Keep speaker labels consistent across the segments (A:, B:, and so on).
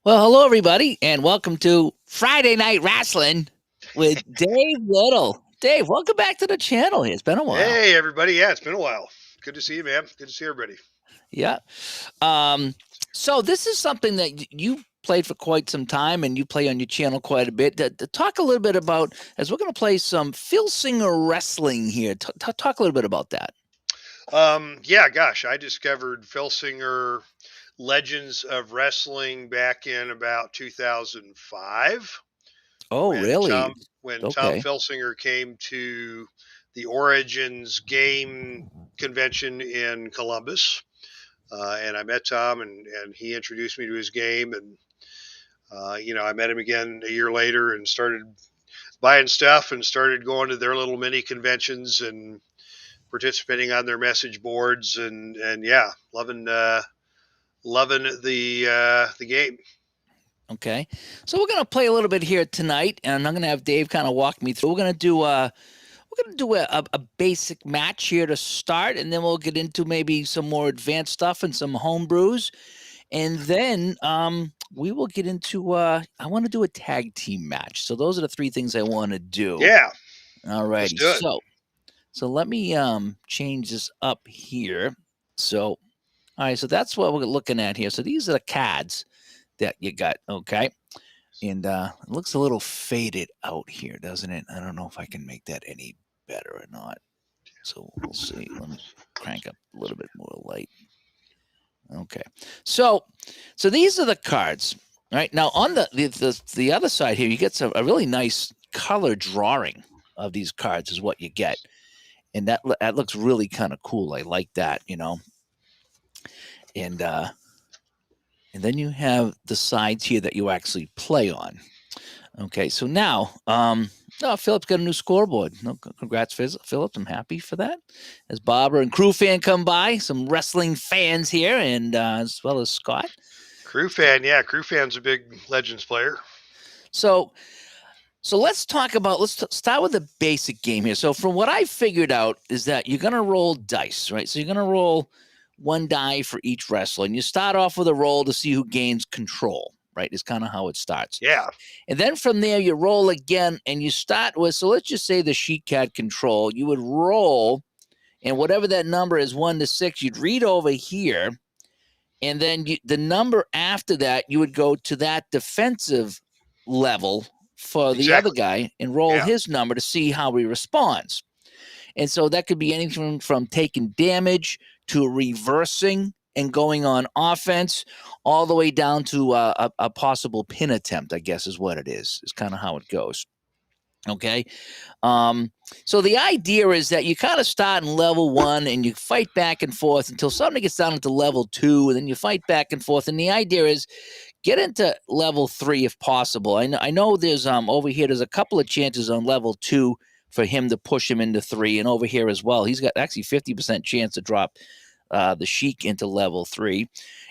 A: Well, hello everybody, and welcome to Friday Night Wrestling with Dave Little. Dave, welcome back to the channel here. It's been a while.
B: Hey, everybody. Yeah, it's been a while. Good to see you, man. Good to see everybody.
A: Yeah. Um, so this is something that you played for quite some time, and you play on your channel quite a bit. To talk a little bit about, as we're going to play some Filsinger Wrestling here. Talk a little bit about that.
B: Yeah, gosh, I discovered Filsinger Legends of Wrestling back in about 2005
A: Oh,
B: when
A: really?
B: Tom
A: Okay.
B: Filsinger came to the Origins game convention in Columbus. And I met Tom, and he introduced me to his game. And, I met him again a year later and started buying stuff and started going to their little mini conventions and participating on their message boards and yeah, loving the game.
A: Okay. So we're going to play a little bit here tonight, and I'm going to have Dave kind of walk me through. We're gonna do a basic match here to start, and then we'll get into maybe some more advanced stuff and some home brews, and then we will get into. I want to do a tag team match. So those are the three things I want to do.
B: Yeah,
A: All
B: let's
A: righty.
B: do it.
A: So let me change this up here. So all right. So that's what we're looking at here. So these are the cards that you got. Okay. And it looks a little faded out here, doesn't it? I don't know if I can make that any better or not. So we'll see. Let me crank up a little bit more light. Okay. So these are the cards. Right now on the other side here, you get a really nice color drawing of these cards is what you get, and that looks really kind of cool. I like that, and and then you have the sides here that you actually play on. Okay, so now, Philip's got a new scoreboard. No, congrats, Philip. I'm happy for that. As Barbara and Crew Fan come by, some wrestling fans here, and as well as Scott.
B: Crew fan, yeah, Crew fan's a big Legends player.
A: So, let's talk about. Start with the basic game here. So, from what I figured out is that you're gonna roll dice, right? So you're gonna roll one die for each wrestler, and you start off with a roll to see who gains control. Right, is kind of how it starts.
B: Yeah,
A: And then from there, you roll again and you start with, so let's just say the Sheik had control. You would roll, and whatever that number is, 1 to 6, you'd read over here. And then the number after that, you would go to that defensive level for the other
B: exactly.
A: guy and roll
B: Yeah,
A: his number to see how he responds. And so that could be anything from taking damage to reversing and going on offense, all the way down to a possible pin attempt, I guess is what it is kind of how it goes. Okay. Um, so the idea is that you kind of start in level 1 and you fight back and forth until somebody gets down into level 2, and then you fight back and forth. And the idea is get into level 3 if possible. I know there's over here, there's a couple of chances on level 2 for him to push him into 3, and over here as well, he's got actually 50% chance to drop the Sheik into level 3.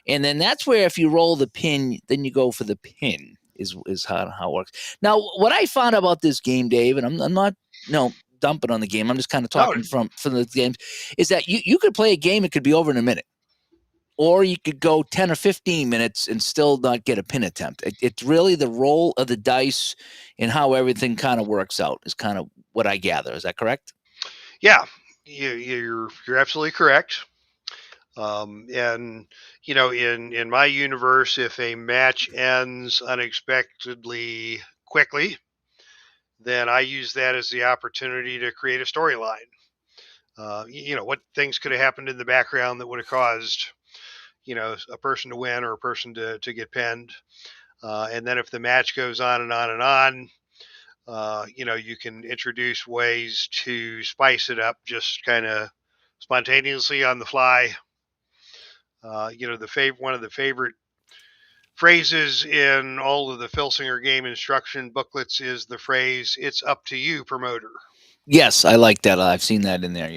A: And then that's where if you roll the pin, then you go for the pin. Is how it works. Now, what I found about this game, Dave, and I'm not dumping on the game. I'm just kind of
B: no,
A: talking from the games, is that you could play a game, it could be over in a minute, or you could go 10 or 15 minutes and still not get a pin attempt. It's really the roll of the dice and how everything kind of works out is kind of what I gather. Is that correct?
B: yeah, you're absolutely correct. And in my universe, if a match ends unexpectedly quickly, then I use that as the opportunity to create a storyline. What things could have happened in the background that would have caused, a person to win or a person to get pinned. And then if the match goes on and on and on, you can introduce ways to spice it up just kind of spontaneously on the fly. One of the favorite phrases in all of the Filsinger game instruction booklets is the phrase, "It's up to you, promoter."
A: Yes, I like that. I've seen that in there.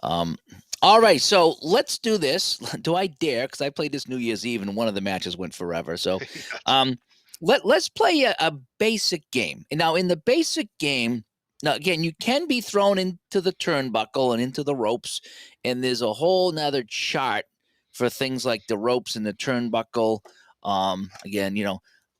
A: Um, all right, so let's do this. Do I dare? Because I played this New Year's Eve and one of the matches went forever. So um, let's play a basic game. And now, in the basic game, now again, you can be thrown into the turnbuckle and into the ropes, and there's a whole nother chart for things like the ropes and the turnbuckle Again,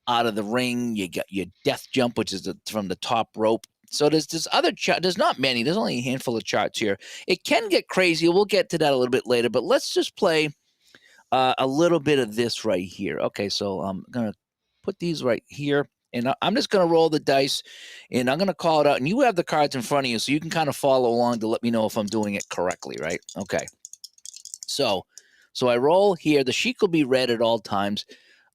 A: out of the ring, you got your death jump, which is from the top rope. So there's other there's not many. There's only a handful of charts here. It can get crazy. We'll get to that a little bit later, but let's just play a little bit of this right here. Okay, so I'm going to put these right here, and I'm just going to roll the dice, and I'm going to call it out, and you have the cards in front of you, so you can kind of follow along to let me know if I'm doing it correctly, right? Okay. So I roll here. The Sheik will be red at all times,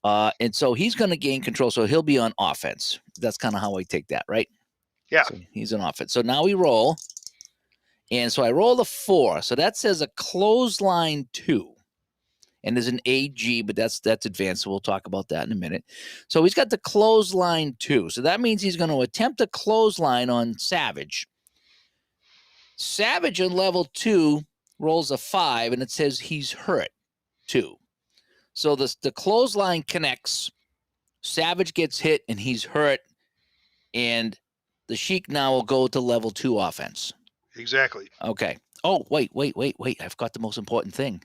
A: and so he's going to gain control, so he'll be on offense. That's kind of how I take that, right?
B: Yeah.
A: So he's on offense. So now we roll, and so I roll a 4. So that says a clothesline 2. And there's an AG, but that's advanced, so we'll talk about that in a minute. So he's got the clothesline 2. So that means he's going to attempt a clothesline on Savage. Savage on level 2 rolls a 5, and it says he's hurt 2. So the clothesline connects. Savage gets hit, and he's hurt. And the Sheik now will go to level 2 offense.
B: Exactly.
A: Okay. Oh, wait. I've got the most important thing.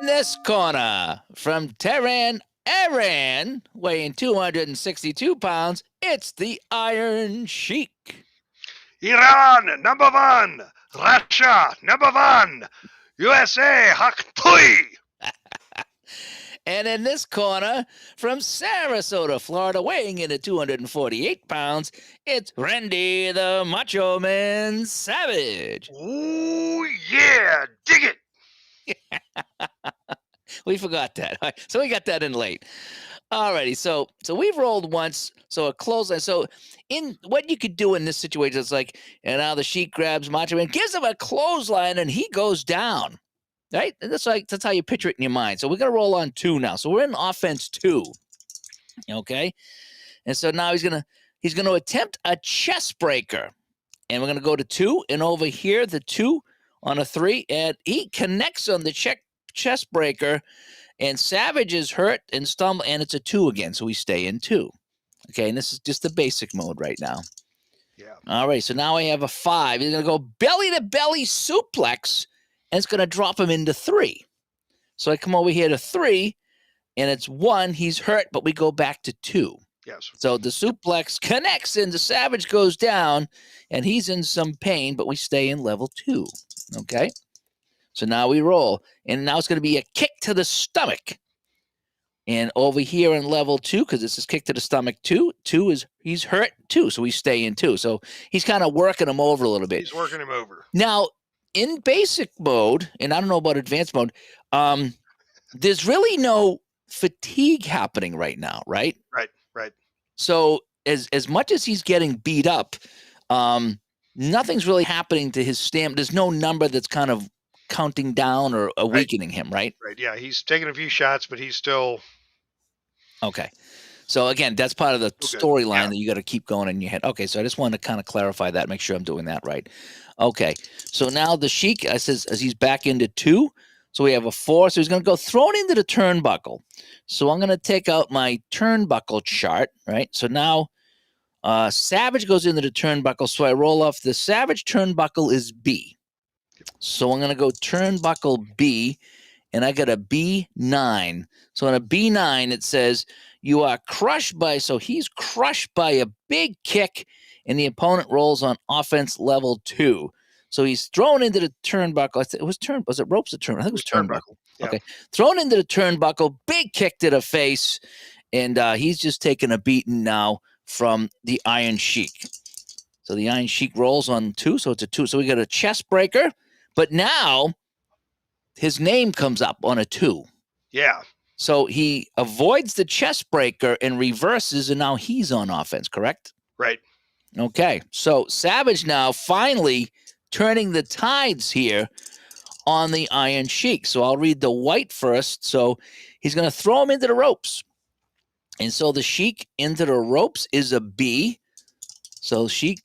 A: This corner from Tehran, Iran, weighing 262 pounds, it's the Iron Sheik.
B: Iran, number 1. Russia, number 1. USA, Haktui.
A: And in this corner from Sarasota, Florida, weighing in at 248 pounds, it's Randy the Macho Man Savage.
B: Ooh, yeah, dig it.
A: We forgot that. So we got that in late. Alrighty, so we've rolled once, so a clothesline. So in what you could do in this situation, it's like, and now the Sheik grabs Macho Man, gives him a clothesline, and he goes down. Right? And that's how you picture it in your mind. So we're gonna roll on 2 now. So we're in offense 2. Okay. And so now he's gonna attempt a chest breaker. And we're gonna go to 2, and over here, the 2 on a 3, and he connects on the chest breaker. And Savage is hurt and stumble, and it's a 2 again, so we stay in 2. Okay, and this is just the basic mode right now.
B: Yeah.
A: All right, so now I have a 5. He's going to go belly-to-belly suplex, and it's going to drop him into 3. So I come over here to 3, and it's 1. He's hurt, but we go back to 2.
B: Yes.
A: So the suplex connects, and the Savage goes down, and he's in some pain, but we stay in level 2. Okay? So now we roll, and now it's going to be a kick to the stomach. And over here in level 2, because this is kick to the stomach 2, he's hurt 2, so we stay in 2. So he's kind of working him over a little bit.
B: He's working him over.
A: Now, in basic mode, and I don't know about advanced mode, there's really no fatigue happening right now, right?
B: Right.
A: So as much as he's getting beat up, nothing's really happening to his stamina. There's no number that's kind of counting down or weakening him, right?
B: Right. Yeah, he's taking a few shots, but he's still
A: okay. So again, that's part of the storyline that you got to keep going in your head. Okay, so I just wanted to kind of clarify that, make sure I'm doing that right. Okay, so now the Sheik, I says, as he's back into 2, so we have a 4, so he's going to go thrown into the turnbuckle. So I'm going to take out my turnbuckle chart, right? So now Savage goes into the turnbuckle, so I roll off the Savage turnbuckle is B. So I'm going to go turnbuckle B, and I got a B9. So on a B9, it says you are crushed by, so he's crushed by a big kick, and the opponent rolls on offense level 2. So he's thrown into the turnbuckle. Was it ropes or turn? I think it was turnbuckle.
B: Yeah.
A: Okay. Thrown into the turnbuckle, big kick to the face, and he's just taking a beating now from the Iron Sheik. So the Iron Sheik rolls on 2, so it's a 2. So we got a chest breaker. But now his name comes up on a 2.
B: Yeah.
A: So he avoids the chest breaker and reverses, and now he's on offense, correct?
B: Right.
A: Okay. So Savage now finally turning the tides here on the Iron Sheik. So I'll read the white first. So he's going to throw him into the ropes. And so the Sheik into the ropes is a B. So Sheik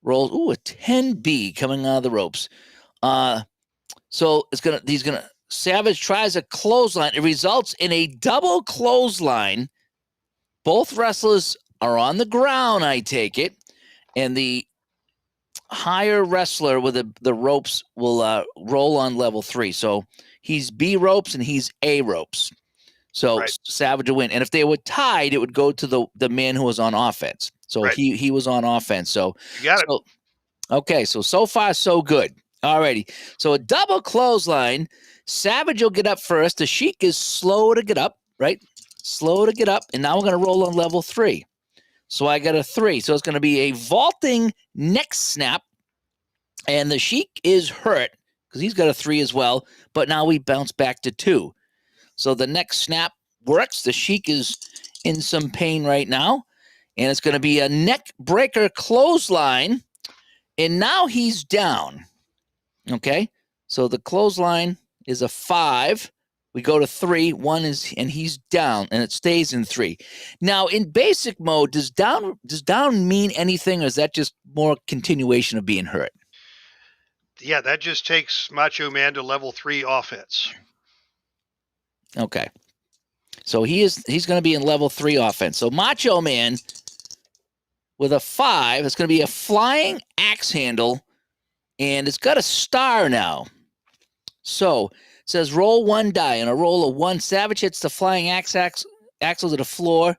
A: rolls, a 10B coming out of the ropes. So Savage tries a clothesline. It results in a double clothesline. Both wrestlers are on the ground, I take it, and the higher wrestler with the ropes will roll on level 3. So he's B ropes and he's A ropes. So
B: Right.
A: Savage will win. And if they were tied, it would go to the man who was on offense. So
B: Right.
A: he was on offense. So
B: You got it.
A: okay, so far so good. Alrighty. So a double clothesline. Savage will get up first. The Sheik is slow to get up, right? Slow to get up. And now we're going to roll on level 3. So I got a 3. So it's going to be a vaulting neck snap. And the Sheik is hurt because he's got a 3 as well. But now we bounce back to 2. So the neck snap works. The Sheik is in some pain right now. And it's going to be a neck breaker clothesline. And now he's down. Okay. So the clothesline is a 5. We go to 3. 1 is, and he's down, and it stays in 3. Now in basic mode, does down mean anything, or is that just more continuation of being hurt?
B: Yeah, that just takes Macho Man to level 3 offense.
A: Okay. So he's going to be in level 3 offense. So Macho Man with a 5, it's going to be a flying axe handle, and it's got a star now. So it says roll 1 die. On a roll of 1, Savage hits the flying axle to the floor.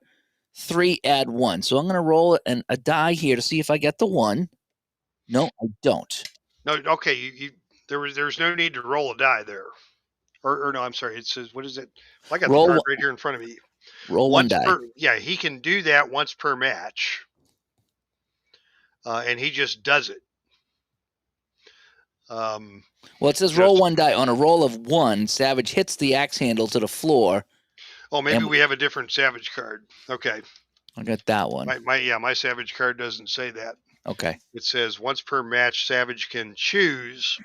A: 3, add 1. So I'm going to roll a die here to see if I get the 1. No, I don't.
B: No, okay. There's no need to roll a die there. Or no, I'm sorry. It says, what is it? Well, I got the card right here in front of me.
A: Roll 1 die.
B: Yeah, he can do that once per match. And he just does it.
A: Well, it says roll 1 die. On a roll of 1, Savage hits the axe handle to the floor.
B: Oh, maybe we have a different Savage card. Okay.
A: I got that one.
B: My Savage card doesn't say that.
A: Okay.
B: It says once per match, Savage can choose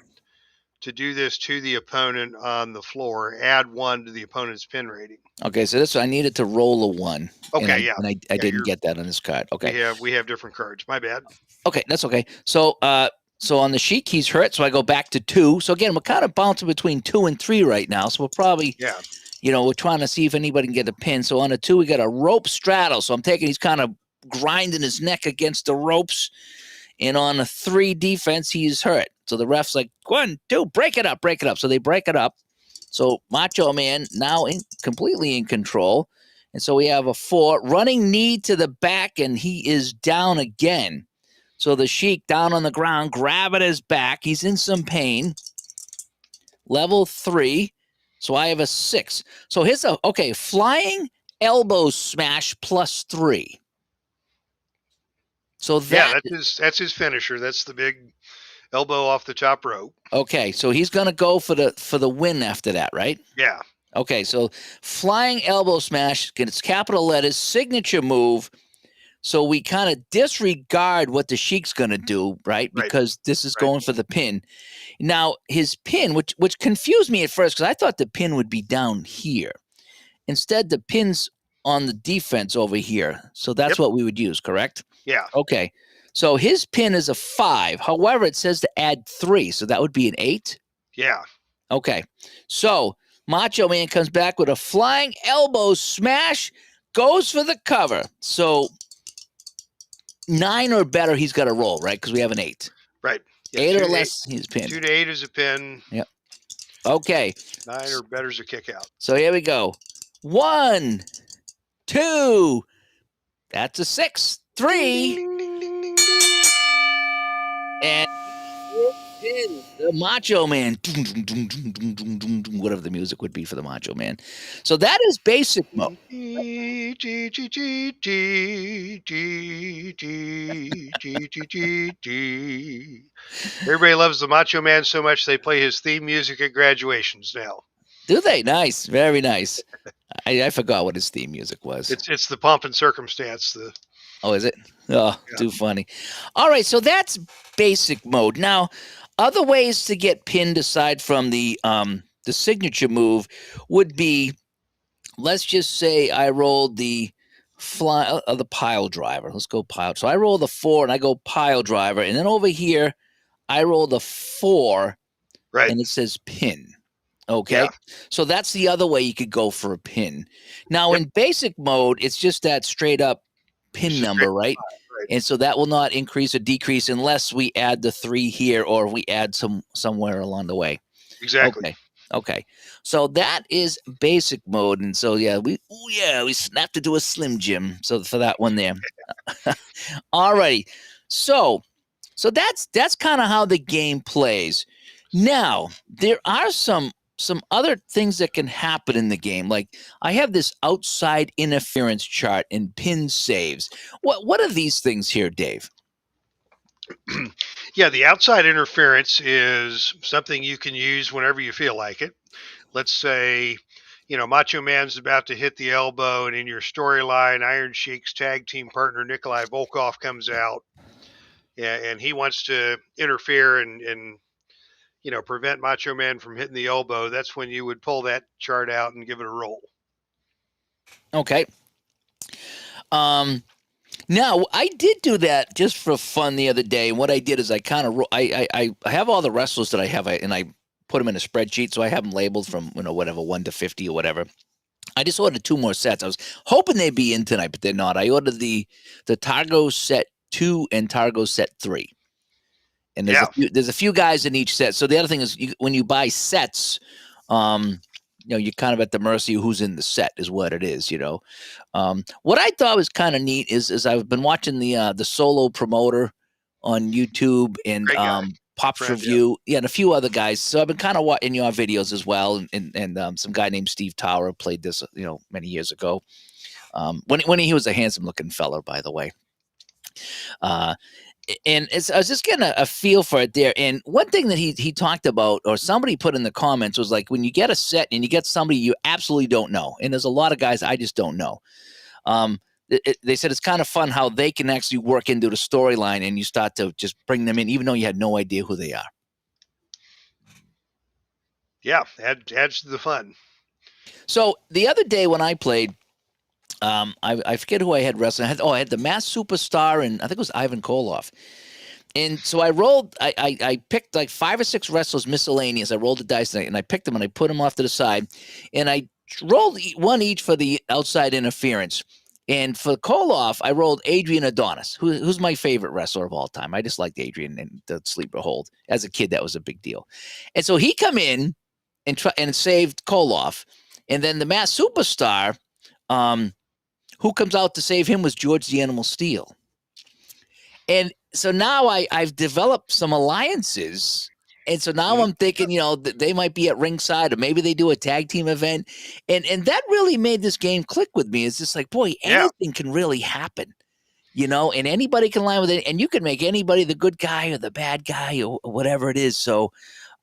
B: to do this to the opponent on the floor. Add 1 to the opponent's pin rating.
A: Okay, so I needed to roll a 1.
B: Okay,
A: and I didn't get that on this card. Okay.
B: We have different cards. My bad.
A: Okay, that's okay. So on the Sheik, he's hurt, so I go back to 2. So again, we're kind of bouncing between 2 and 3 right now. So we're probably we're trying to see if anybody can get a pin. So on a 2, we got a rope straddle. So I'm taking, he's kind of grinding his neck against the ropes. And on a 3 defense, he's hurt. So the ref's like, 1, 2, break it up. So they break it up. So Macho Man now completely in control. And so we have a 4, running knee to the back, and he is down again. So the Sheik down on the ground, grabbing his back. He's in some pain. Level 3. So I have a 6. So here's flying elbow smash plus 3. So
B: that's his finisher. That's the big elbow off the top rope.
A: Okay, so he's gonna go for the win after that, right?
B: Yeah.
A: Okay, so flying elbow smash, it's capital letters, signature move. So we kind of disregard what the Sheik's gonna do, right? Because this is going for the pin. Now his pin, which confused me at first, because I thought the pin would be down here. Instead, the pin's on the defense over here. So that's what we would use, correct?
B: Yeah.
A: Okay. So his pin is a 5. However, it says to add 3. So that would be an 8.
B: Yeah.
A: Okay. So Macho Man comes back with a flying elbow smash, goes for the cover. So 9 or better, he's got to roll, right? Because we have an 8.
B: Right. Yeah,
A: 8 or less, he's pinned.
B: 2 to 8 is a pin.
A: Yep. Okay.
B: 9 or better is a kick out.
A: So here we go. 1, 2. That's a 6. 3.
B: Ding, ding, ding, ding, ding.
A: And the Macho Man, whatever the music would be for the Macho Man. So that is basic mode.
B: Everybody loves the Macho Man so much they play his theme music at graduations now.
A: Do they? Nice. Very nice. I forgot what his theme music was.
B: It's the Pomp and Circumstance.
A: Oh, is it? Oh, yeah. Too funny. All right, so that's basic mode. Now, other ways to get pinned aside from the signature move would be, let's just say I rolled the pile driver. Let's go pile. So I roll the 4 and I go pile driver, and then over here I roll the 4,
B: right,
A: and it says pin. Okay,
B: yeah.
A: So that's the other way you could go for a pin. Now in basic mode, it's just that straight up pin number, right? And so that will not increase or decrease unless we add the 3 here or we add somewhere along the way.
B: Exactly.
A: Okay, so that is basic mode, and so we snapped it to a Slim Jim. So for that one there. Alrighty, so that's kind of how the game plays. Now there are some other things that can happen in the game. Like I have this outside interference chart and pin saves. What are these things here, Dave?
B: Yeah, the outside interference is something you can use whenever you feel like it. Let's say, Macho Man's about to hit the elbow, and in your storyline, Iron Sheik's tag team partner Nikolai Volkov comes out, and he wants to interfere and prevent Macho Man from hitting the elbow. That's when you would pull that chart out and give it a roll.
A: Okay. Now I did do that just for fun the other day. And what I did is I kind of I have all the wrestlers that I have, and I put them in a spreadsheet, so I have them labeled from whatever 1 to 50 or whatever. I just ordered 2 more sets. I was hoping they'd be in tonight, but they're not. I ordered the Targo set 2 and Targo set 3, and
B: Yeah.
A: there's a few guys in each set. So the other thing is when you buy sets, you're kind of at the mercy of who's in the set is what it is. What I thought was kind of neat is I've been watching the solo promoter on YouTube and
B: Great guy.
A: Pops
B: Friend,
A: Review, and a few other guys. So I've been kind of watching your videos as well, and some guy named Steve Tower played this many years ago. When he was a handsome looking fellow, by the way. And I was just getting a feel for it there. And one thing that he talked about, or somebody put in the comments, was like when you get a set and you get somebody you absolutely don't know, and there's a lot of guys I just don't know. They said it's kind of fun how they can actually work into the storyline, and you start to just bring them in, even though you had no idea who they are.
B: Yeah, adds to the fun.
A: So the other day when I played, I forget who I had wrestling. I had the Masked Superstar, and I think it was Ivan Koloff. And so I rolled. I picked like 5 or 6 wrestlers miscellaneous. I rolled the dice and I picked them and I put them off to the side, and I rolled one each for the outside interference. And for Koloff, I rolled Adrian Adonis, who's my favorite wrestler of all time. I just liked Adrian and the sleeper hold. As a kid, that was a big deal. And so he come in and saved Koloff, and then the Masked Superstar, who comes out to save him was George the Animal Steel. And so now I've developed some alliances. And so now I'm thinking, they might be at ringside, or maybe they do a tag team event. And that really made this game click with me. It's just like, boy, anything can really happen, and anybody can line with it. And you can make anybody the good guy or the bad guy or whatever it is. So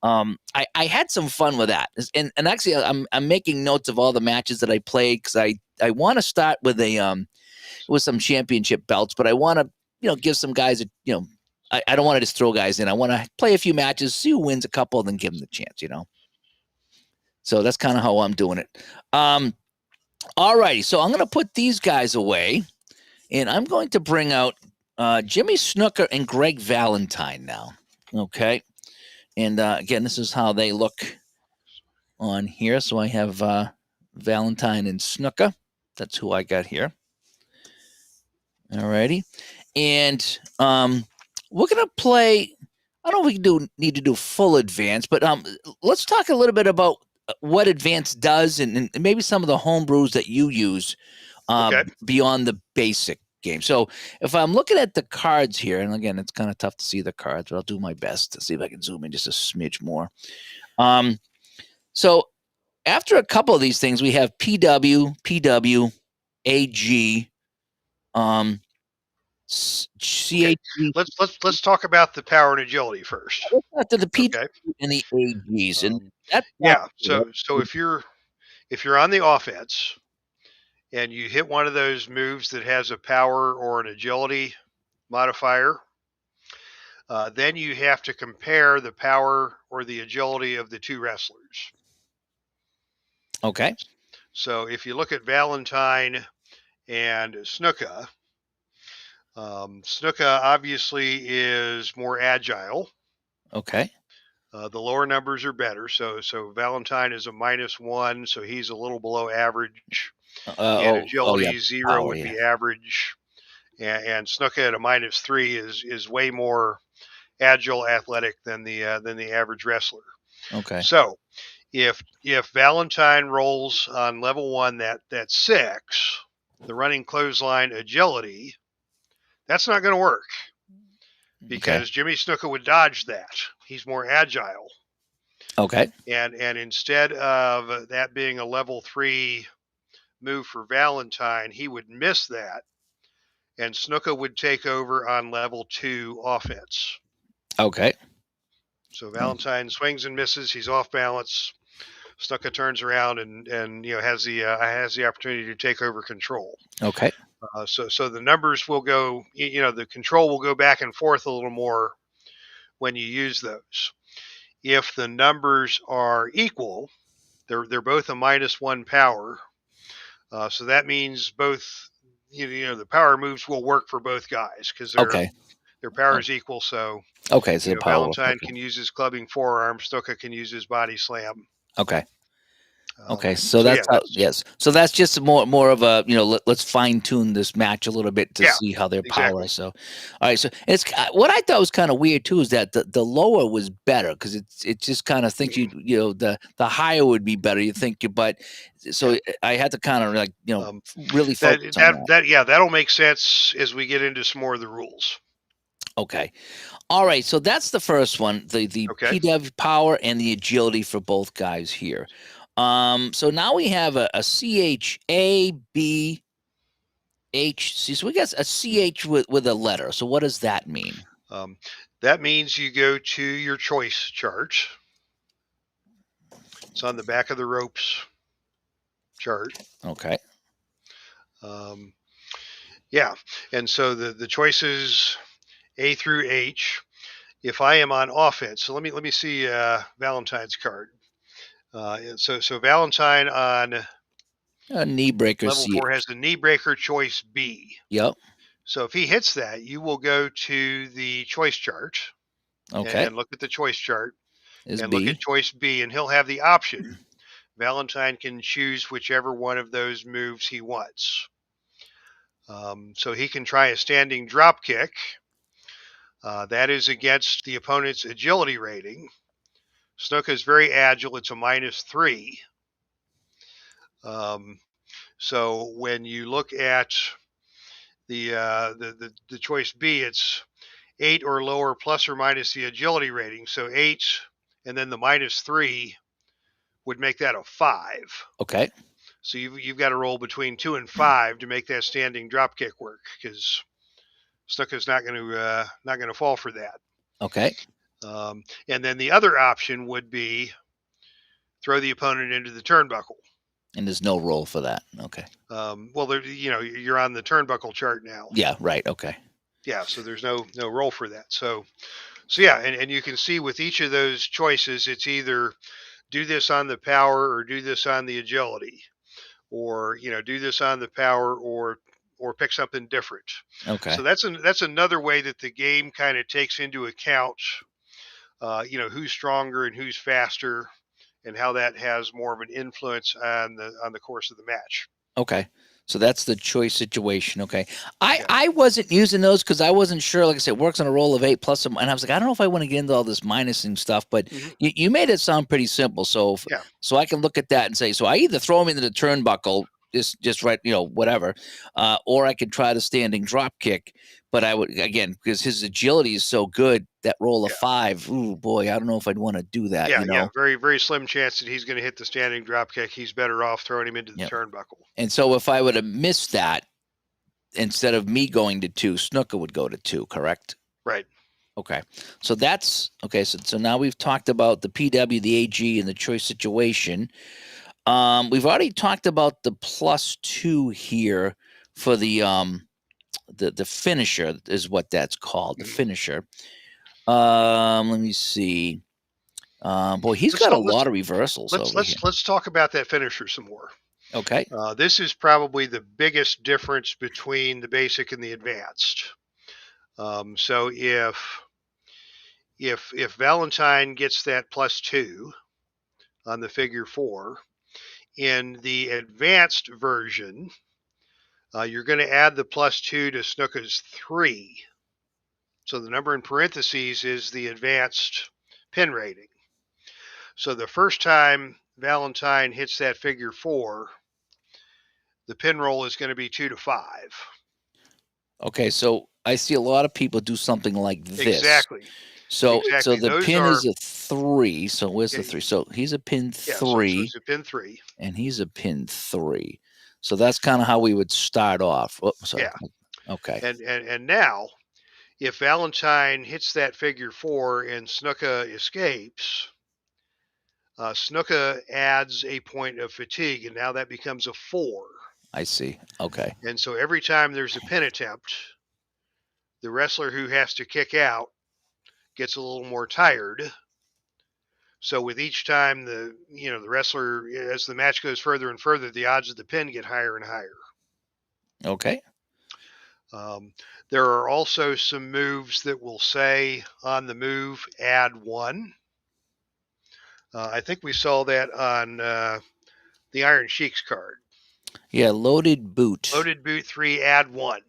A: I had some fun with that. And actually, I'm making notes of all the matches that I played, because I want to start with some championship belts, but I want to give some guys I don't want to just throw guys in. I want to play a few matches, see who wins a couple, then give them the chance, So that's kind of how I'm doing it. All righty. So I'm going to put these guys away, and I'm going to bring out Jimmy Snuka and Greg Valentine now. Okay. And again, this is how they look on here. So I have Valentine and Snuka. That's who I got here. All righty. And we're going to play. I don't know if we need to do full advance, but let's talk a little bit about what advance does, and maybe some of the home brews that you use beyond the basic game. So if I'm looking at the cards here, and again, it's kind of tough to see the cards, but I'll do my best to see if I can zoom in just a smidge more. So after a couple of these things, we have PW, PW, AG,
B: Okay. Let's talk about the power and agility first.
A: After the P and the AGs, and
B: so if you're on the offense and you hit one of those moves that has a power or an agility modifier, then you have to compare the power or the agility of the 2 wrestlers.
A: Okay.
B: So if you look at Valentine and Snuka, Snuka obviously is more agile.
A: Okay.
B: The lower numbers are better. So Valentine is a -1, so he's a little below average. And agility 0 would be average. And Snuka at a -3 is way more agile, athletic than the average wrestler.
A: Okay.
B: So If Valentine rolls on level 1 that 6, the running clothesline agility, that's not going to work
A: Okay.
B: because Jimmy Snuka would dodge that. He's more agile.
A: Okay.
B: And instead of that being a level 3 move for Valentine, he would miss that, and Snuka would take over on level 2 offense.
A: Okay.
B: So Valentine swings and misses. He's off balance. Snuka turns around and has the opportunity to take over control.
A: Okay.
B: So the numbers will go. The control will go back and forth a little more when you use those. If the numbers are equal, they're both a -1 power. So that means both. The power moves will work for both guys because
A: Okay.
B: their power
A: Oh,
B: is equal. So
A: okay. So the power work.
B: Valentine
A: Okay.
B: can use his clubbing forearm. Snuka can use his body slam.
A: Okay. Okay, so
B: So
A: that's
B: yeah,
A: how.
B: that's
A: Yes, so that's just more of a let's fine tune this match a little bit to
B: yeah,
A: see how their power.
B: exactly.
A: So, all right. So it's what I thought was kind of weird too is that the lower was better because it just kind of thinks
B: Mhm.
A: the higher would be better. You think, but
B: Yeah.
A: so I had to kind of like
B: Um,
A: really focus on that.
B: that'll make sense as we get into some more of the rules.
A: Okay. All right, so that's the first one, the
B: Okay.
A: PW power and the agility for both guys here. So now we have a CHABHC. So we got a CH with a letter. So what does that mean?
B: Um, that means you go to your choice chart. It's on the back of the ropes chart.
A: Okay.
B: Um, yeah, and so the choices A through H. If I am on offense, so let me see Valentine's card. So Valentine on
A: A knee breaker
B: level
A: C.
B: 4 has the knee breaker choice B.
A: Yep.
B: So if he hits that, you will go to the choice chart
A: Okay.
B: and look at the choice chart
A: Is
B: and look at
A: B.
B: choice B, and he'll have the option. Valentine can choose whichever one of those moves he wants. So he can try a standing drop kick. That is against the opponent's agility rating. Snuka is very agile. It's a -3. Um, so when you look at the choice B, it's 8 or lower plus or minus the agility rating. So 8 and then the -3 would make that a 5.
A: Okay.
B: So you've got to roll between 2 and 5 to make that standing drop kick work because Snuka's not going to fall for that.
A: Okay.
B: And then the other option would be throw the opponent into the turnbuckle.
A: And there's no role for that. Okay.
B: Well, you're on the turnbuckle chart now.
A: Yeah. Right. Okay.
B: Yeah, so there's no role for that. So yeah, and you can see with each of those choices, it's either do this on the power or do this on the agility, or do this on the power or pick something different.
A: Okay.
B: So that's another way that the game kind of takes into account, who's stronger and who's faster, and how that has more of an influence on the course of the match.
A: Okay. So that's the choice situation. Okay. I
B: Yeah.
A: I wasn't using those because I wasn't sure. Like I said, it works on a roll of 8 plus some, and I was like, I don't know if I want to get into all this minusing stuff. But
B: Hmm.
A: you made it sound pretty simple. So
B: Yeah.
A: so I can look at that and say, so I either throw him into the turnbuckle, just right, whatever, or I could try the standing drop kick. But I would again because his agility is so good. That roll of
B: Yeah.
A: 5, ooh boy, I don't know if I'd want to do that.
B: Yeah. Very, very slim chance that he's going to hit the standing drop kick. He's better off throwing him into the
A: Yep.
B: turnbuckle.
A: And so if I would have missed that, instead of me going to 2, Snuka would go to 2, correct?
B: Right.
A: Okay. So that's okay. So now we've talked about the PW, the AG, and the choice situation. We've already talked about the +2 here for the finisher is what that's called, the
B: Mhm.
A: finisher. Let me see. Boy, he's
B: Let's
A: got a
B: talk,
A: lot of reversals over here.
B: let's talk about that finisher some more.
A: Okay.
B: This is probably the biggest difference between the basic and the advanced. So if Valentine gets that +2 on the figure 4 in the advanced version, you're going to add the +2 to Snuka's 3. So the number in parentheses is the advanced pin rating. So the first time Valentine hits that figure 4, the pin roll is going to be 2 to 5.
A: Okay, so I see a lot of people do something like this.
B: Exactly.
A: So
B: Exactly.
A: the
B: Those
A: pin
B: are,
A: is a 3. So where's
B: yeah,
A: the 3? So he's a pin
B: yeah, so
A: 3
B: it's a pin 3.
A: and he's a pin 3. So that's kind of how we would start off. Oh, sorry.
B: Yeah.
A: Okay.
B: And now, if Valentine hits that figure 4 and Snuka escapes, Snuka adds a point of fatigue, and now that becomes a 4.
A: I see. Okay.
B: And so every time there's a pin attempt, the wrestler who has to kick out gets a little more tired. So with each time the wrestler, as the match goes further and further, the odds of the pin get higher and higher.
A: Okay.
B: Um, there are also some moves that will say on the move, add 1. I think we saw that on the Iron Sheik's card.
A: Yeah, loaded boot.
B: Loaded boot 3, add 1.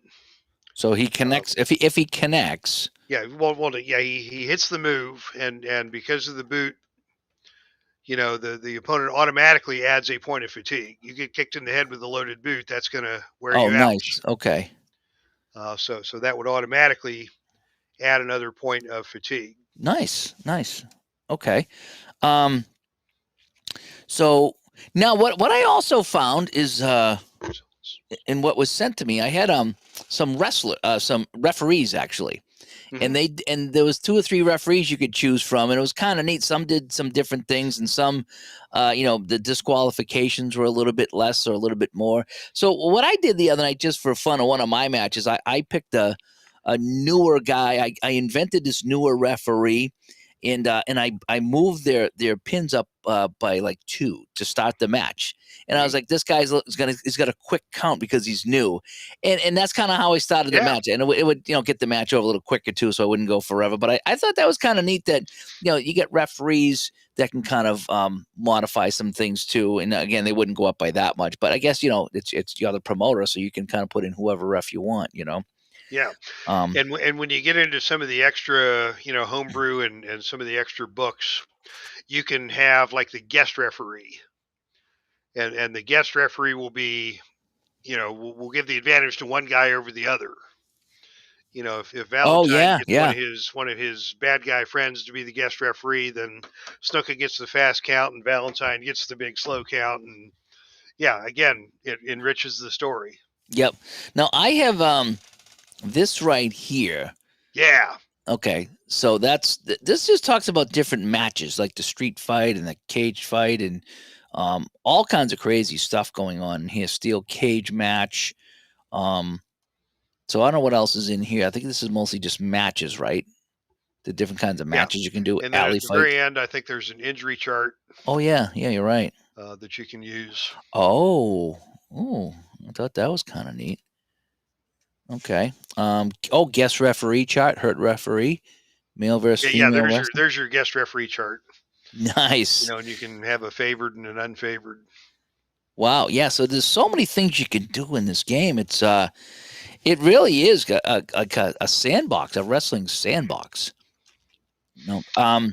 A: So he connects. If he connects.
B: Yeah, yeah, he hits the move, and because of the boot, the opponent automatically adds a point of fatigue. You get kicked in the head with a loaded boot, that's going to wear
A: Oh,
B: you out.
A: nice. Okay.
B: So that would automatically add another point of fatigue.
A: Nice. Okay. Um. So now, what I also found is in what was sent to me, I had some referees actually,
B: Mm-hmm.
A: and there was 2 or 3 referees you could choose from, and it was kind of neat. Some did some different things, and some, the disqualifications were a little bit less or a little bit more. So what I did the other night, just for fun, of one of my matches, I picked a newer guy. I invented this newer referee, and I moved their pins up by like 2 to start the match. And I was
B: Mm-hmm.
A: like, this he's got a quick count because he's new, and that's kind of how I started the
B: Yeah,
A: match. And it would get the match over a little quicker too, so I wouldn't go forever. But I thought that was kind of neat that you get referees that can kind of modify some things too. And again, they wouldn't go up by that much. But I guess it's you're the promoter, so you can kind of put in whoever ref you want.
B: yeah.
A: Um,
B: And when you get into some of the extra, homebrew and some of the extra books, you can have like the guest referee, and the guest referee will be, will give the advantage to one guy over the other. If
A: oh
B: Valentine
A: yeah,
B: gets
A: yeah.
B: one of his bad guy friends to be the guest referee, then Snuka gets the fast count and Valentine gets the big slow count, and yeah, again, it enriches the story.
A: Yep. Now I have this right here.
B: Yeah,
A: Okay, so this just talks about different matches, like the street fight and the cage fight, and all kinds of crazy stuff going on in here. Steel cage match. Um, so I don't know what else is in here. I think this is mostly just matches, right? The different kinds of
B: yeah.
A: matches you can do.
B: And then
A: Alley
B: at the
A: fight.
B: very end, I think there's an injury chart
A: Oh yeah, yeah, you're right.
B: that you can use.
A: Oh, oh, I thought that was kind of neat. Okay. Guest referee chart, hurt referee, male versus
B: Yeah, yeah.
A: female wrestling.
B: There's your guest referee chart.
A: Nice.
B: And you can have a favored and an unfavored.
A: Wow. Yeah. So there's so many things you can do in this game. It really is a sandbox, a wrestling sandbox. No.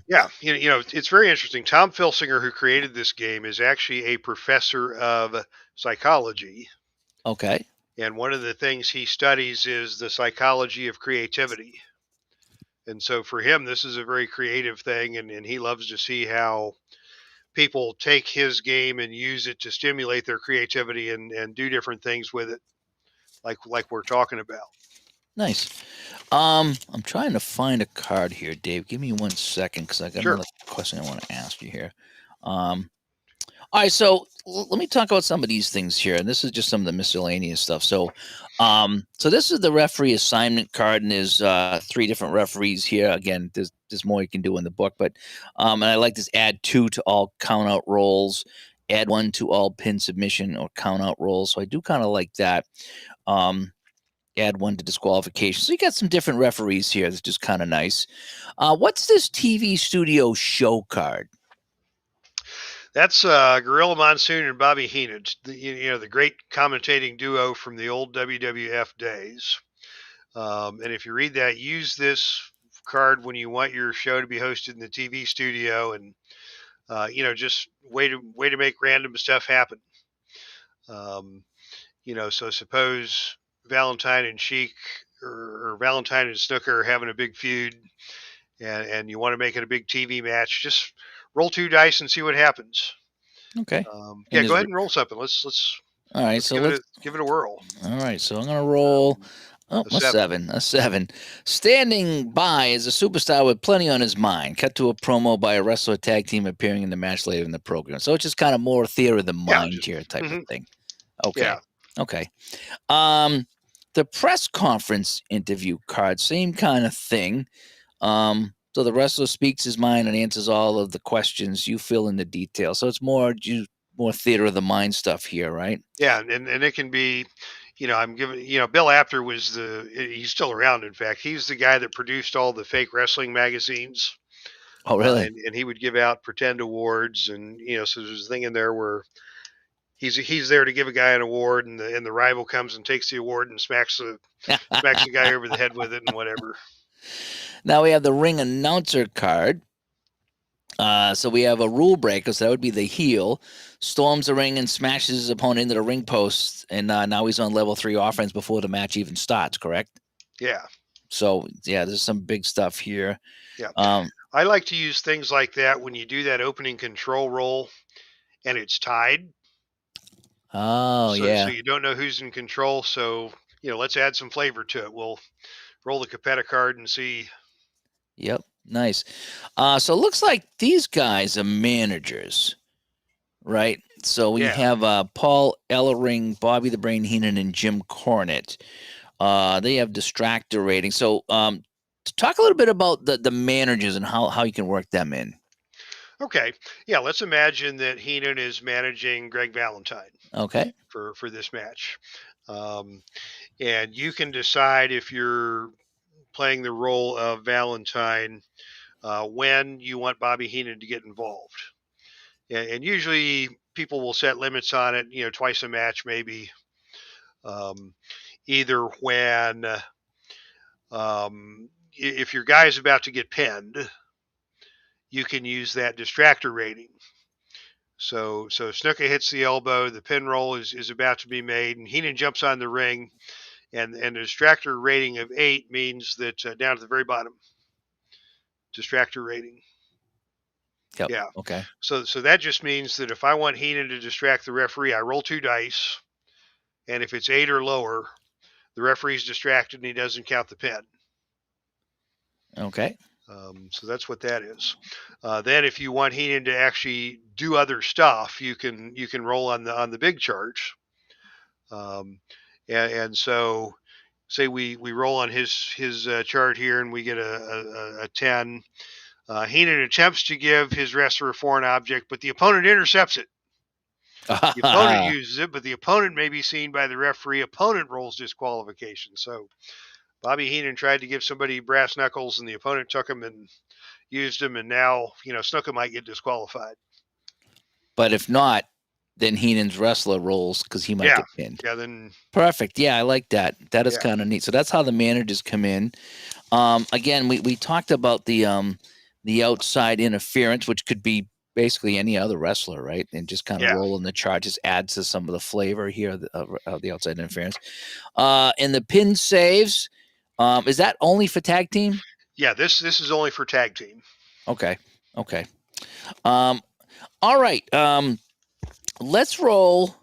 B: Yeah, it's very interesting. Tom Filsinger, who created this game, is actually a professor of psychology,
A: Okay.
B: and one of the things he studies is the psychology of creativity. And so for him, this is a very creative thing, and he loves to see how people take his game and use it to stimulate their creativity and do different things with it, like we're talking about.
A: Nice. I'm trying to find a card here, Dave. Give me 1 second because I got
B: Sure.
A: another question I want to ask you here. All right, so let me talk about some of these things here, and this is just some of the miscellaneous stuff. So this is the referee assignment card, and there's 3 different referees here. Again, there's more you can do in the book, but and I like this: add 2 to all count out rolls, add 1 to all pin submission or count out rolls. So I do kind of like that. Add 1 to disqualification. So you got some different referees here. That's just kind of nice. What's this TV studio show card?
B: That's Gorilla Monsoon and Bobby Heenan, the great commentating duo from the old WWF days. And if you read that, use this card when you want your show to be hosted in the TV studio, and Just way to make random stuff happen. So suppose Valentine and Sheik or Valentine and Snooker are having a big feud, and you want to make it a big TV match. Just roll 2 dice and see what happens.
A: Okay.
B: Yeah,
A: And
B: go ahead and roll something. Let's
A: all right.
B: let's
A: So
B: give it
A: let's.
B: a whirl.
A: All right. So I'm gonna roll.
B: Um,
A: Oh,
B: a
A: a
B: 7.
A: seven. A 7. Standing by is a superstar with plenty on his mind. Cut to a promo by a wrestler tag team appearing in the match later in the program. So it's just kind of more theater of the
B: Yeah,
A: mind
B: just
A: here type of
B: mhm,
A: thing. Okay.
B: yeah,
A: Okay. Um, the press conference interview card, same kind of thing. So the wrestler speaks his mind and answers all of the questions. You fill in the details. So it's more theater of the mind stuff here, right?
B: yeah, and it can be. I'm giving. Bill Apter was he's still around. In fact, he's the guy that produced all the fake wrestling magazines.
A: Oh, really?
B: And he would give out pretend awards, and so there's a thing in there where he's there to give a guy an award, and the rival comes and takes the award and smacks the guy over the head with it and whatever.
A: Now we have the ring announcer card. So we have a rule breaker, so that would be the heel. Storms the ring and smashes his opponent into the ring post, and now he's on level 3 offense before the match even starts, correct?
B: Yeah,
A: So, yeah, there's some big stuff here.
B: yeah.
A: Um,
B: I like to use things like that when you do that opening control roll and it's tied.
A: oh,
B: So
A: yeah.
B: you don't know who's in control. So let's add some flavor to it. We'll roll the Capetta card and see.
A: Yep, nice. So it looks like these guys are managers, right? So we
B: Yeah.
A: have Paul Ellering, Bobby the Brain Heenan, and Jim Cornette. They have distractor rating. So talk a little bit about the managers and how you can work them in.
B: Okay. Yeah. Let's imagine that Heenan is managing Greg Valentine
A: Okay.
B: for this match. Um, and you can decide if you're playing the role of Valentine when you want Bobby Heenan to get involved. And usually people will set limits on it, twice a match maybe. Um, Either when if your guy is about to get pinned, you can use that distractor rating. So Snuka hits the elbow, the pin roll is about to be made, and Heenan jumps on the ring, and a distractor rating of 8 means that down at the very bottom, distractor rating.
A: Yep.
B: Yeah.
A: Okay.
B: So that just means that if I want Heenan to distract the referee, I roll 2 dice, and if it's 8 or lower, the referee's distracted and he doesn't count the pin.
A: Okay.
B: So that's what that is. Then, if you want Heenan to actually do other stuff, you can roll on the big charge. Um, and so, say we roll on his chart here, and we get a 10. Heenan attempts to give his wrestler a foreign object, but the opponent intercepts it. The opponent uses it, but the opponent may be seen by the referee. Opponent rolls disqualification. So Bobby Heenan tried to give somebody brass knuckles, and the opponent took him and used him, and now Snuka might get disqualified.
A: But if not, then Heenan's wrestler rolls because he might get pinned.
B: Yeah, then
A: perfect. Yeah, I like that. That is kind of neat. So that's how the managers come in. Again, we talked about the outside interference, which could be basically any other wrestler, right? And just kind of roll in the chart, just adds to some of the flavor here of the outside interference. And the pin saves, is that only for tag team?
B: Yeah, this is only for tag team.
A: Okay. All right. Let's roll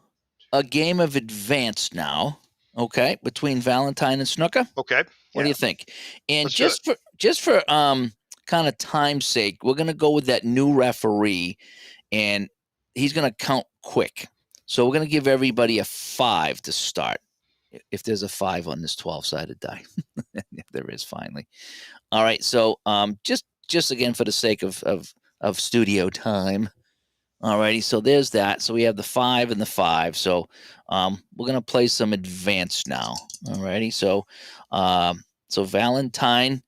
A: a game of advance now. Okay, between Valentine and Snuka.
B: Okay.
A: What do you think? And
B: Let's
A: just for kind of time's sake, we're gonna go with that new referee, and he's gonna count quick. So we're gonna give everybody a 5 to start. If there's a 5 on this 12-sided die, if there is finally. All right. So just again for the sake of studio time. All righty. So there's that. So we have the 5 and the 5. So we're gonna play some advanced now. All righty. So Valentine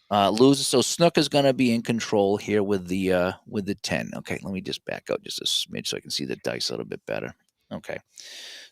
A: loses. So Snooker's gonna be in control here with the 10. Okay, let me just back out just a smidge so I can see the dice a little bit better. Okay.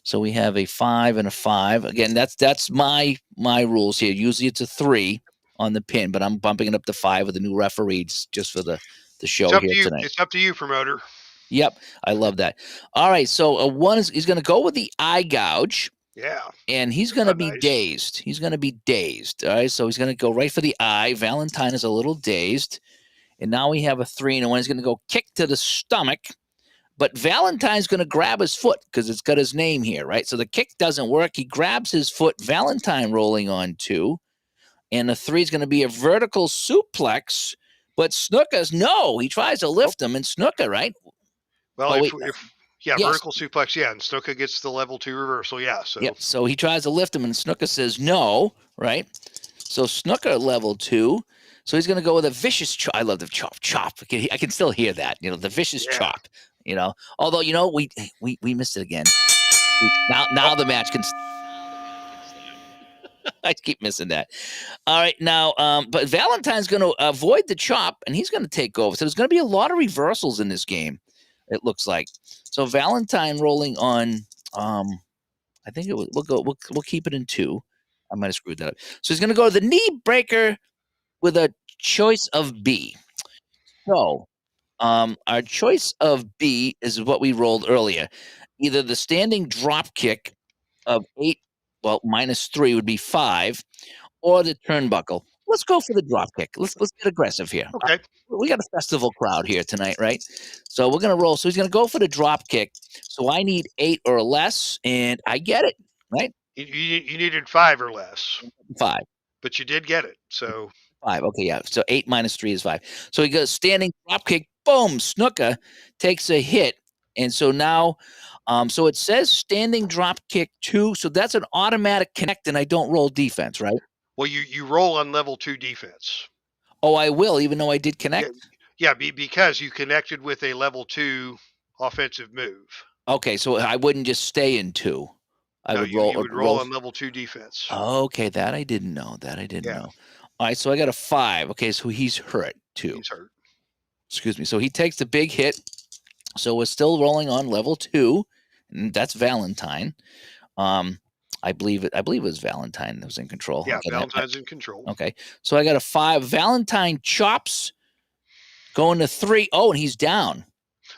A: So we have a 5 and a 5. Again, that's my rules here. Usually it's a 3 on the pin, but I'm bumping it up to 5 with the new referee just for the the
B: It's
A: show
B: up
A: here
B: to you.
A: tonight.
B: It's up to you, promoter.
A: Yep, I love that. All right, so one is he's going to go with the eye gouge,
B: Yeah,
A: and he's
B: that's
A: going to
B: not
A: be
B: nice.
A: dazed. He's going to be dazed. All right, so he's going to go right for the eye. Valentine is a little dazed, and now we have a 3-1. He's going to go kick to the stomach, but Valentine's going to grab his foot because it's got his name here, right? So the kick doesn't work. He grabs his foot. Valentine rolling on 2, and the 3 is going to be a vertical suplex. But Snooker's no. He tries to
B: Nope.
A: lift him, and Snooker, right?
B: Well,
A: Oh wait,
B: yeah,
A: yes.
B: vertical suplex, yeah, and Snuka gets the level 2 reversal, yeah. So
A: Yep. So he tries to lift him, and Snooker says no, right? So Snooker level 2. So he's going to go with a vicious chop. I love the chop. I can still hear that. The vicious
B: yeah.
A: chop. Although we missed it again. Now the match can. I keep missing that. All right, now, but Valentine's going to avoid the chop, and he's going to take over. So there's going to be a lot of reversals in this game. It looks like. So Valentine rolling on. I think we'll go. We'll keep it in 2. I might have screwed that up. So he's going to go to the knee breaker with a choice of B. So our choice of B is what we rolled earlier. Either the standing drop kick of 8, well, -3 would be 5, or the turnbuckle. Let's go for the drop kick. Let's get aggressive here.
B: Okay.
A: We got a festival crowd here tonight, right? So we're gonna roll. So he's gonna go for the drop kick. So I need 8 or less, and I get it, right?
B: You needed 5 or less,
A: 5.
B: but you did get it. So
A: 5. Okay, yeah. So 8 -3 is 5. So he goes standing drop kick. Boom! Snooker takes a hit, and so now, so it says standing drop kick 2. So that's an automatic connect, and I don't roll defense, right?
B: well, you roll on level 2 defense.
A: Oh, I will, even though I did
B: Yeah,
A: connect.
B: yeah, because you connected with a level 2 offensive move.
A: Okay, so I wouldn't just stay in 2. I
B: No,
A: would
B: you would roll
A: roll.
B: on level 2 defense.
A: Okay, that I didn't know. That I didn't
B: Yeah,
A: know. All right, so I got a 5. Okay, so he's hurt too.
B: he's hurt.
A: Excuse me. So he takes the big hit. So we're still rolling on level 2, and that's Valentine. Um, I believe it was Valentine that was in control.
B: Yeah,
A: Okay,
B: Valentine's in control.
A: okay. So I got a 5. Valentine chops going to 3. Oh, and he's down.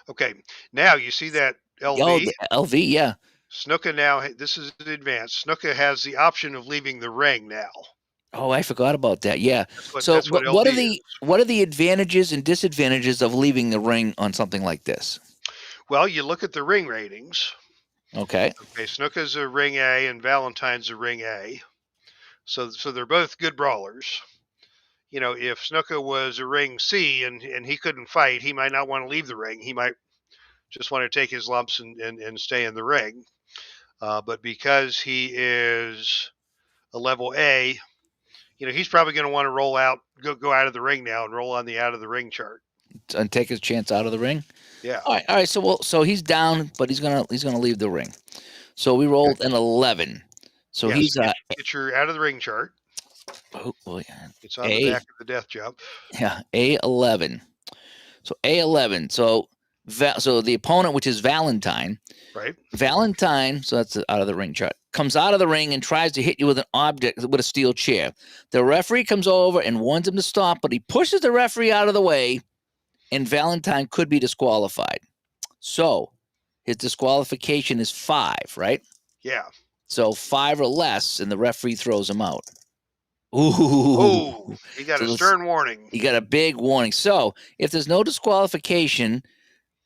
B: Okay, now you see that
A: Oh,
B: LV?
A: the LV, yeah.
B: Snuka now, this is advanced. Snuka has the option of leaving the ring now.
A: Oh, I forgot about that. Yeah. So
B: That's what
A: what are
B: LV is.
A: the advantages and disadvantages of leaving the ring on something like this?
B: Well, you look at the ring ratings.
A: Okay.
B: Okay, Snuka's a ring A and Valentine's a ring A. So they're both good brawlers. If Snuka was a ring C and he couldn't fight, he might not want to leave the ring. He might just want to take his lumps and stay in the ring. But because he is a level A, he's probably going to want to roll out, go out of the ring now and roll on the out of the ring chart.
A: And take his chance out of the ring.
B: Yeah.
A: All right. So he's down, but he's gonna leave the ring. So we rolled an 11. So
B: Yes.
A: he's
B: Get your out of the ring chart.
A: oh boy,
B: It's on the back of the death jump.
A: yeah, A11. So A11. So the opponent, which is Valentine.
B: Right.
A: Valentine, so that's out of the ring chart, comes out of the ring and tries to hit you with an object, with a steel chair. The referee comes over and warns him to stop, but he pushes the referee out of the way, and Valentine could be disqualified. So his disqualification is 5, right?
B: Yeah.
A: So 5 or less, and the referee throws him out.
B: Oh,
A: Ooh.
B: he got
A: So
B: a stern warning.
A: You got a big warning. So if there's no disqualification,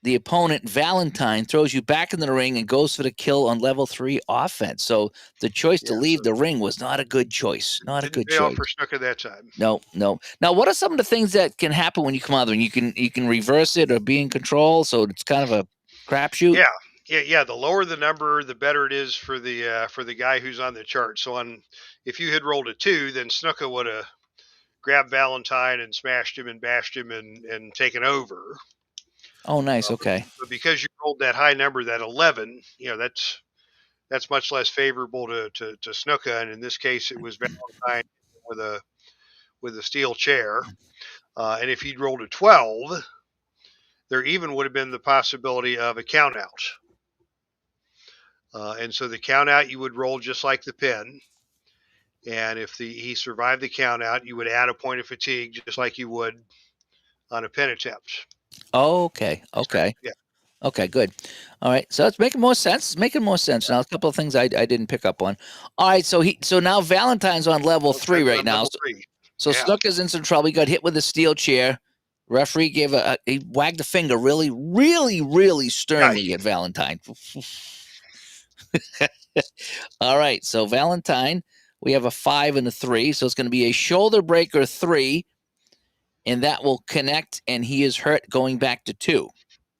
A: the opponent, Valentine, throws you back into the ring and goes for the kill on level 3 offense. So the choice to
B: Yeah,
A: leave
B: so
A: the ring was not a good choice. Not a
B: didn't
A: good
B: pay off
A: choice.
B: for Snuka that time.
A: No. Now, what are some of the things that can happen when you come out of the ring? You can reverse it or be in control. So it's kind of a crapshoot.
B: Yeah. The lower the number, the better it is for the guy who's on the chart. So if you had rolled a 2, then Snuka would have grabbed Valentine and smashed him and bashed him and taken over.
A: Oh, nice. Okay.
B: But because you rolled that high number, that 11, that's much less favorable to Snuka, and in this case, it was Valentine with a steel chair. And if he'd rolled a 12, there even would have been the possibility of a count out. And so the count out, you would roll just like the pin. And if he survived the count out, you would add a point of fatigue just like you would on a pin attempt.
A: Okay.
B: Yeah.
A: Okay, good. All right, so it's making more sense. It's making more sense now. A couple of things I didn't pick up on. All right, so now Valentine's on level 3
B: Valentine's
A: right
B: on
A: now.
B: level
A: So,
B: 3.
A: so
B: Yeah.
A: Snooker's in some trouble. He got hit with a steel chair. Referee gave he wagged the finger really, really, really sternly at Valentine. All right, so Valentine, we have a 5 and a 3, so it's going to be a shoulder breaker 3, and that will connect, and he is hurt going back to 2.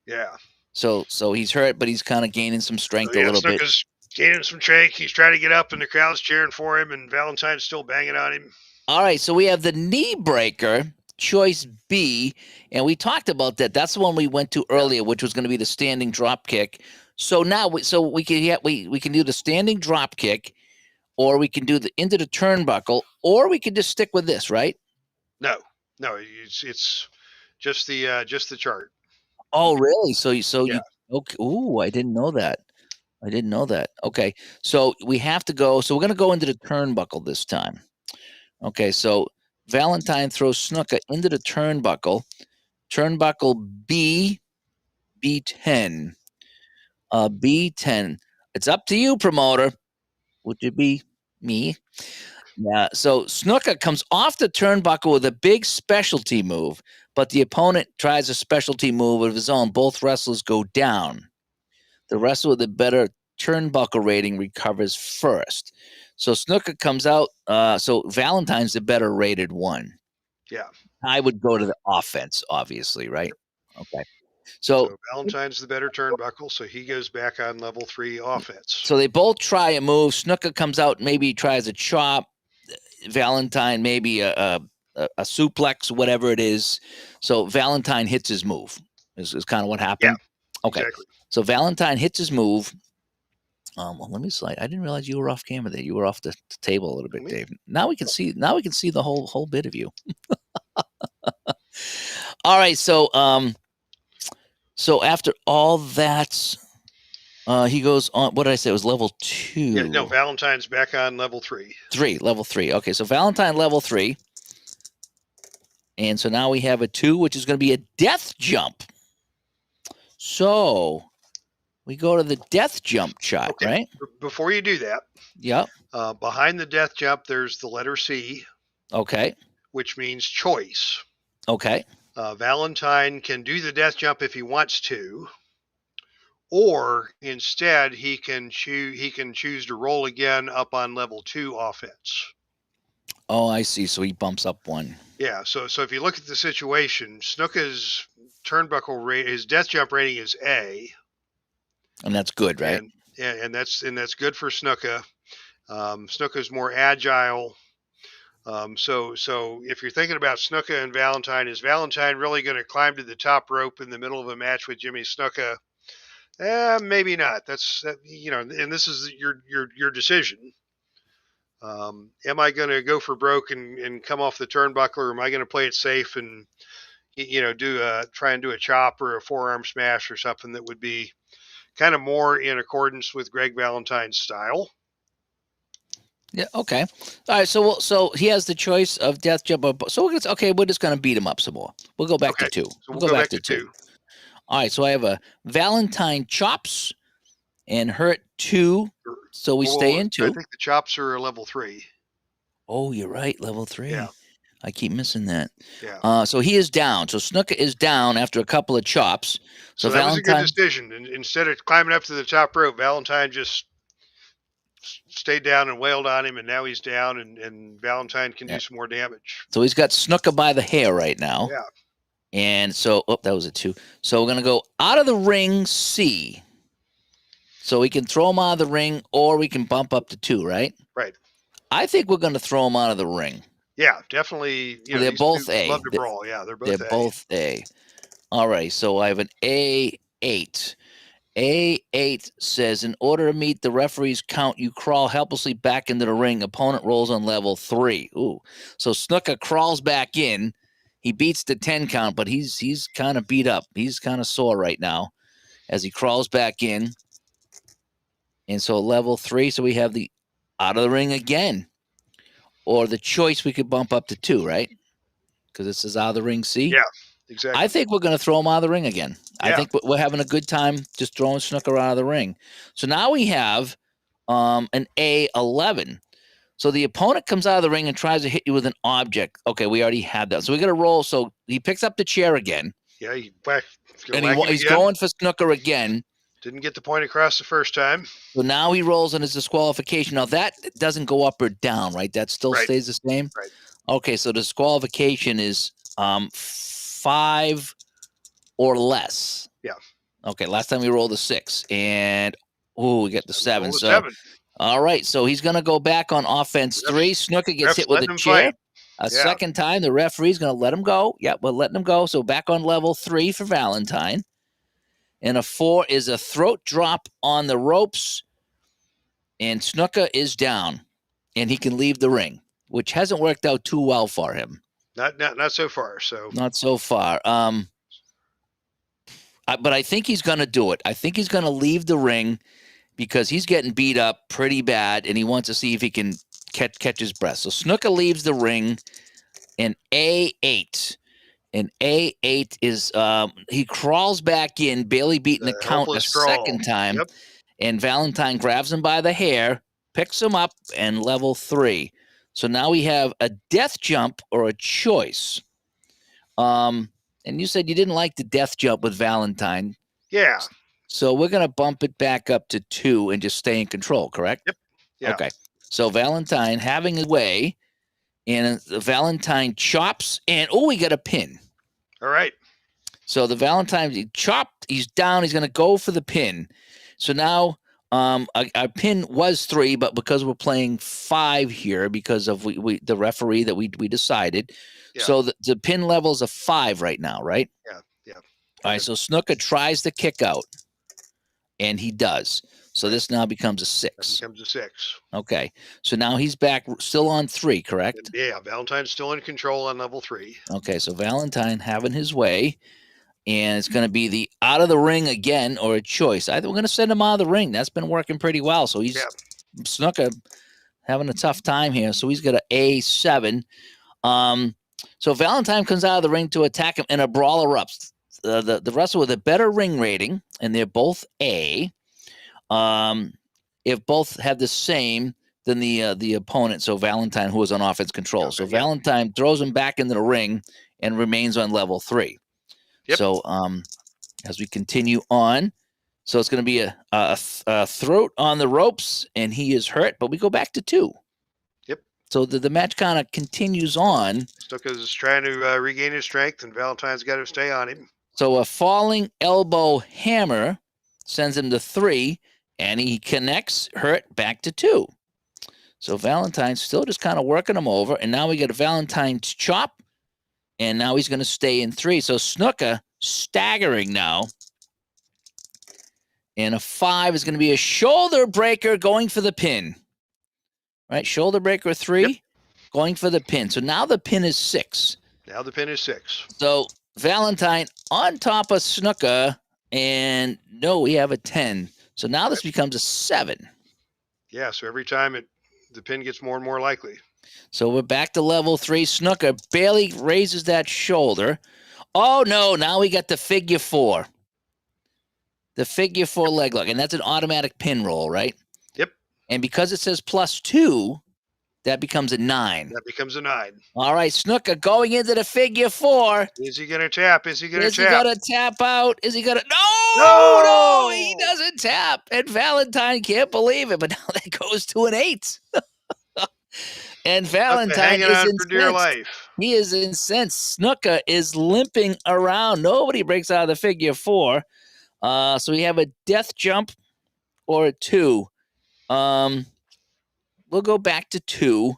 B: Yeah.
A: So he's hurt, but he's kind of gaining some strength
B: So
A: a
B: yeah,
A: little bit.
B: Snuka's gaining some strength. He's trying to get up, and the crowd's cheering for him, and Valentine's still banging on him.
A: All right, so we have the knee breaker, choice B, and we talked about that. That's the one we went to earlier, which was going to be the standing drop kick. So now, we can do the standing drop kick, or we can do the into the turnbuckle, or we can just stick with this, right?
B: No, it's just the chart.
A: Oh, really?
B: Yeah.
A: Okay? Ooh, I didn't know that. I didn't know that. Okay, so we have to go. So we're going to go into the turnbuckle this time. Okay, so Valentine throws Snuka into the turnbuckle. Turnbuckle B10. B10. It's up to you, promoter. Would it be me? Yeah. So Snuka comes off the turnbuckle with a big specialty move, but the opponent tries a specialty move of his own. Both wrestlers go down. The wrestler with the better turnbuckle rating recovers first. So Snuka comes out. So Valentine's the better rated one.
B: Yeah.
A: I would go to the offense, obviously, right? Okay.
B: So
A: So
B: Valentine's the better turnbuckle, so he goes back on level 3 offense.
A: so they both try a move. Snuka comes out, maybe tries a chop. Valentine maybe a suplex, whatever it is. So Valentine hits his move. Is kind of what happened.
B: Yeah,
A: Okay.
B: exactly.
A: So Valentine hits his move. Well, let me slide. I didn't realize you were off camera there. You were off the table a little bit, Dave. Now we can see. Now we can see the whole bit of you. All right. So after all that, he goes on. What did I say? It was level 2.
B: Yeah, no, Valentine's back on level 3.
A: 3, level 3. Okay, so Valentine level 3. And so now we have a 2, which is going to be a death jump. So we go to the death jump shot,
B: Okay.
A: right?
B: Before you do that,
A: Yep.
B: behind the death jump, there's the letter C,
A: Okay.
B: which means choice.
A: Okay.
B: Valentine can do the death jump if he wants to, or instead he can choose to roll again up on level 2 offense.
A: Oh, I see. So he bumps up 1.
B: Yeah. So if you look at the situation, Snuka's turnbuckle rate, his death jump rating is A,
A: And that's good, right?
B: and that's good for Snuka. Snuka's more agile. So if you're thinking about Snuka and Valentine, is Valentine really going to climb to the top rope in the middle of a match with Jimmy Snuka? Maybe not. And this is your decision. Am I going to go for broke and come off the turnbuckle, or am I going to play it safe and try and do a chop or a forearm smash or something that would be kind of more in accordance with Greg Valentine's style?
A: Yeah. Okay. All right. So he has the choice of death jump. So we're just going to beat him up some more. We'll go back to 2.
B: So
A: we'll go back to 2. All right. So I have a Valentine chops and hurt 2. So we stay in 2.
B: I think the chops are a level 3.
A: Oh, you're right. Level 3.
B: Yeah.
A: I keep missing that.
B: Yeah.
A: So he is down. So Snuka is down after a couple of chops.
B: So that was a good decision. And instead of climbing up to the top rope, Valentine just stayed down and wailed on him, and now he's down, and Valentine can do some more damage.
A: So he's got Snuka by the hair right now.
B: Yeah.
A: And so, that was a 2. So we're going to go out of the ring C. So we can throw him out of the ring, or we can bump up to 2, right?
B: Right.
A: I think we're going to throw him out of the ring.
B: Yeah, definitely.
A: They're both A.
B: Love to brawl. Yeah, they're
A: both A. All right, so I have an A8. A8 says, in order to meet the referee's count, you crawl helplessly back into the ring. Opponent rolls on level 3. Ooh. So Snuka crawls back in. He beats the 10 count, but he's kind of beat up. He's kind of sore right now as he crawls back in. And so level 3, so we have the out of the ring again. Or the choice, we could bump up to 2, right? Because this is out of the ring C.
B: Yeah. Exactly.
A: I think we're going to throw him out of the ring again. I
B: Yeah.
A: think we're having a good time just throwing Snooker out of the ring. So now we have an A11. So the opponent comes out of the ring and tries to hit you with an object. Okay, we already had that. So we got to roll. So he picks up the chair again.
B: Yeah, he's
A: And
B: gonna whack him
A: he's
B: again.
A: going for Snooker again.
B: Didn't get the point across the first time.
A: So now he rolls on his disqualification. Now that doesn't go up or down, right? That still
B: Right.
A: stays the same?
B: Right.
A: Okay, so disqualification is 5 or less.
B: Yeah.
A: Okay, last time we rolled a 6. And, we get the 7.
B: Roll a
A: So,
B: 7.
A: all right, so he's going to go back on offense
B: Ref's-
A: 3. Snooker gets
B: ref's
A: hit with
B: letting
A: a
B: him
A: chair.
B: fight.
A: A
B: Yeah.
A: second time, the referee's going to let him go. Yep, we're letting him go. So back on level 3 for Valentine. And a 4 is a throat drop on the ropes. And Snooker is down. And he can leave the ring, which hasn't worked out too well for him.
B: Not so far. So
A: Not so far. But I think he's going to do it. I think he's going to leave the ring because he's getting beat up pretty bad, and he wants to see if he can catch his breath. So Snooker leaves the ring in A8. And A8 is he crawls back in, barely beating the count a second time.
B: Yep.
A: And Valentine grabs him by the hair, picks him up, and level 3. So now we have a death jump or a choice. And you said you didn't like the death jump with Valentine.
B: Yeah.
A: So we're going to bump it back up to 2 and just stay in control, correct?
B: Yep. Yeah.
A: Okay. So Valentine having his way, and the Valentine chops, and we got a pin.
B: All right.
A: So the Valentine, he chopped, he's down, he's going to go for the pin. So now our pin was 3, but because we're playing 5 here, because of the referee that we decided.
B: Yeah.
A: So the pin level's a 5 right now, right?
B: Yeah. Yeah.
A: All right, so Snooker tries to kick out, and he does. So this now becomes a 6.
B: That becomes a 6.
A: Okay, so now he's back still on 3, correct?
B: Yeah, Valentine's still in control on level 3.
A: Okay, so Valentine having his way, and it's going to be the out of the ring again or a choice. Either we're going to send him out of the ring. That's been working pretty well. So he's Snooker having a tough time here. So he's got an A7. So Valentine comes out of the ring to attack him, and a brawl erupts. The wrestler with a better ring rating, and they're both A. If both have the same, then the opponent, so Valentine, who is on offense, control. So Valentine throws him back into the ring and remains on level 3.
B: Yep.
A: So as we continue on, so it's going to be a throat on the ropes, and he is hurt, but we go back to 2.
B: Yep.
A: So the match kind of continues on.
B: Snooker's trying to regain his strength, and Valentine's got to stay on him.
A: So a falling elbow hammer sends him to 3, and he connects, hurt, back to 2. So Valentine's still just kind of working him over, and now we get a Valentine's chop, and now he's going to stay in 3. So Snooker staggering now. And a 5 is going to be a shoulder breaker going for the pin. Right? Shoulder breaker 3, going for the pin. So now the pin is 6.
B: Now the pin is 6.
A: So Valentine on top of Snooker, and no, we have a 10. So now this becomes a 7.
B: Yeah, so every time the pin gets more and more likely.
A: So we're back to level 3. Snooker barely raises that shoulder. Oh, no, now we got the figure 4. The figure 4 leg lock, and that's an automatic pin roll, right?
B: Yep.
A: And because it says +2, that becomes a 9.
B: That becomes a 9.
A: All right, Snooker going into the figure 4.
B: Is he going to tap? Is he going to tap?
A: Is he going to tap out? Is he going to?
B: No!
A: No, he doesn't tap. And Valentine can't believe it, but now that goes to an 8. And Valentine
B: hanging
A: is
B: on
A: incensed.
B: for dear life.
A: He is incensed. Snooker is limping around. Nobody breaks out of the figure 4. So we have a death jump or a 2. We'll go back to 2.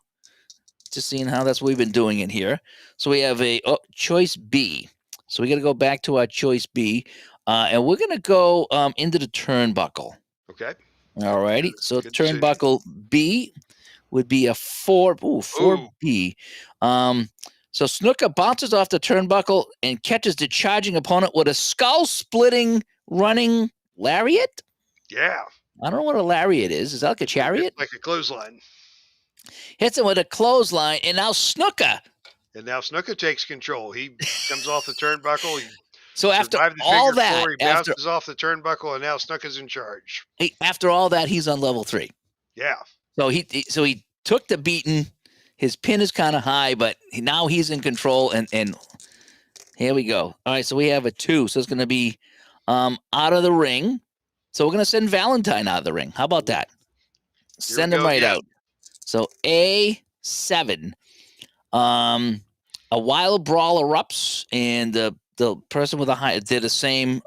A: Just seeing how that's what we've been doing in here. So we have a choice B. So we got to go back to our choice B. And we're going to go into the turnbuckle.
B: Okay.
A: All righty. So
B: Good
A: turnbuckle B would be a 4. Ooh, 4B. So Snooker bounces off the turnbuckle and catches the charging opponent with a skull-splitting running lariat?
B: Yeah.
A: I don't know what a lariat is. Is that like a chariot?
B: Like a clothesline.
A: Hits him with a clothesline, and now Snooker
B: And now Snuka takes control. He comes off the turnbuckle. He
A: So after
B: survived the
A: all
B: figure
A: that,
B: four. He bounces off the turnbuckle, and now Snuka's in charge.
A: after all that, he's on level 3.
B: Yeah.
A: So he took the beating. His pin is kind of high, but now he's in control. And here we go. All right, so we have a 2. So it's going to be out of the ring. So we're going to send Valentine out of the ring. How about that?
B: Here we
A: Send him
B: go
A: right
B: again.
A: out. So A7. A wild brawl erupts, and the person with the high did the same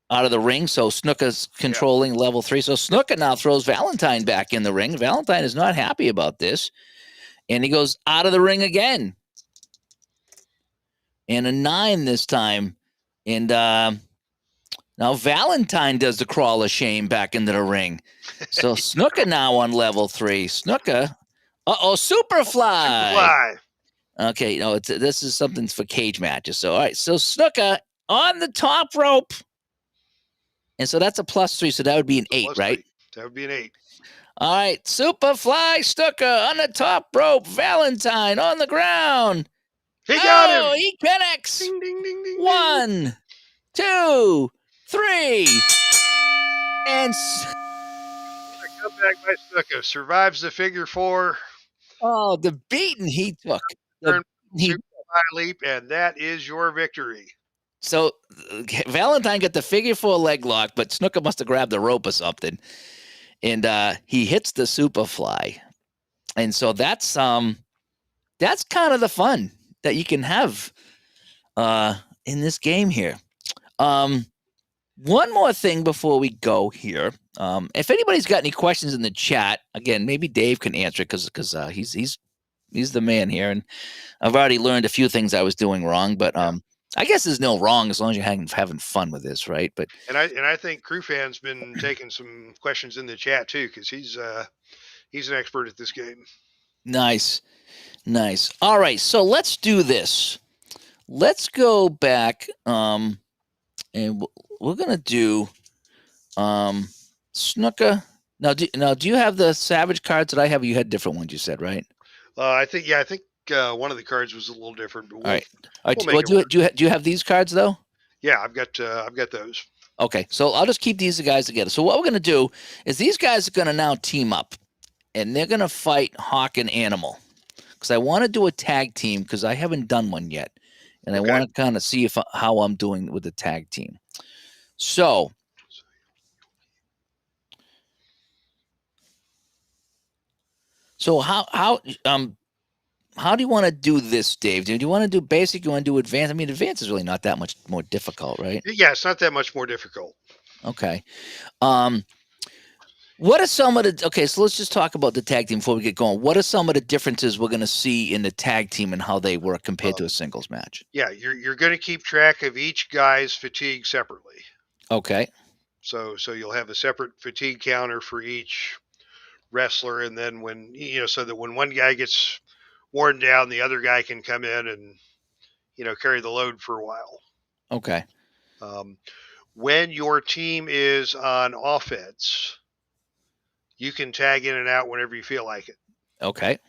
A: out of the ring. So Snuka's controlling level 3. So Snuka now throws Valentine back in the ring. Valentine is not happy about this, and he goes out of the ring again. And a 9 this time. And now Valentine does the crawl of shame back into the ring. So Snuka now on level 3. Snuka, Superfly.
B: Superfly.
A: Okay, no, this is something for cage matches. So all right, so Snuka on the top rope. And so that's a +3, so that would be an 8, right?
B: 3. That would be an 8.
A: All right, Superfly Snuka on the top rope. Valentine on the ground.
B: He got him.
A: He connects.
B: Ding, ding, ding, ding,
A: 1, 2, 3. And
B: come back by Snuka. Survives the figure 4.
A: the beating he took.
B: Superfly leap, and that is your victory.
A: So Valentine got the figure 4 leg lock, but Snuka must have grabbed the rope or something. And he hits the Superfly. And so that's kind of the fun that you can have in this game here. One more thing before we go here. If anybody's got any questions in the chat, again, maybe Dave can answer it because he's the man here, and I've already learned a few things I was doing wrong. But I guess there's no wrong as long as you're having fun with this, right? But
B: I think Crew Fan's been taking some questions in the chat too, because he's an expert at this game.
A: Nice. All right, so let's do this. Let's go back, and we're gonna do Snuka. Now, do you have the Savage cards that I have? You had different ones, you said, right?
B: I think one of the cards was a little different. But
A: All right. Do you have these cards though?
B: Yeah, I've got those.
A: Okay, so I'll just keep these guys together. So what we're gonna do is these guys are gonna now team up, and they're gonna fight Hawk and Animal, because I want to do a tag team because I haven't done one yet, and I want to kind of see how I'm doing with the tag team. So. So how do you want to do this, Dave? Do you want to do basic? You want to do advanced? I mean, advanced is really not that much more difficult, right?
B: Yeah, it's not that much more difficult.
A: Okay. What are some of the? Okay, so let's just talk about the tag team before we get going. What are some of the differences we're going to see in the tag team and how they work compared to a singles match?
B: Yeah, you're going to keep track of each guy's fatigue separately.
A: Okay.
B: So you'll have a separate fatigue counter for each wrestler, and then so that when one guy gets worn down, the other guy can come in and carry the load for a while.
A: Okay.
B: When your team is on offense, you can tag in and out whenever you feel like it.
A: Okay.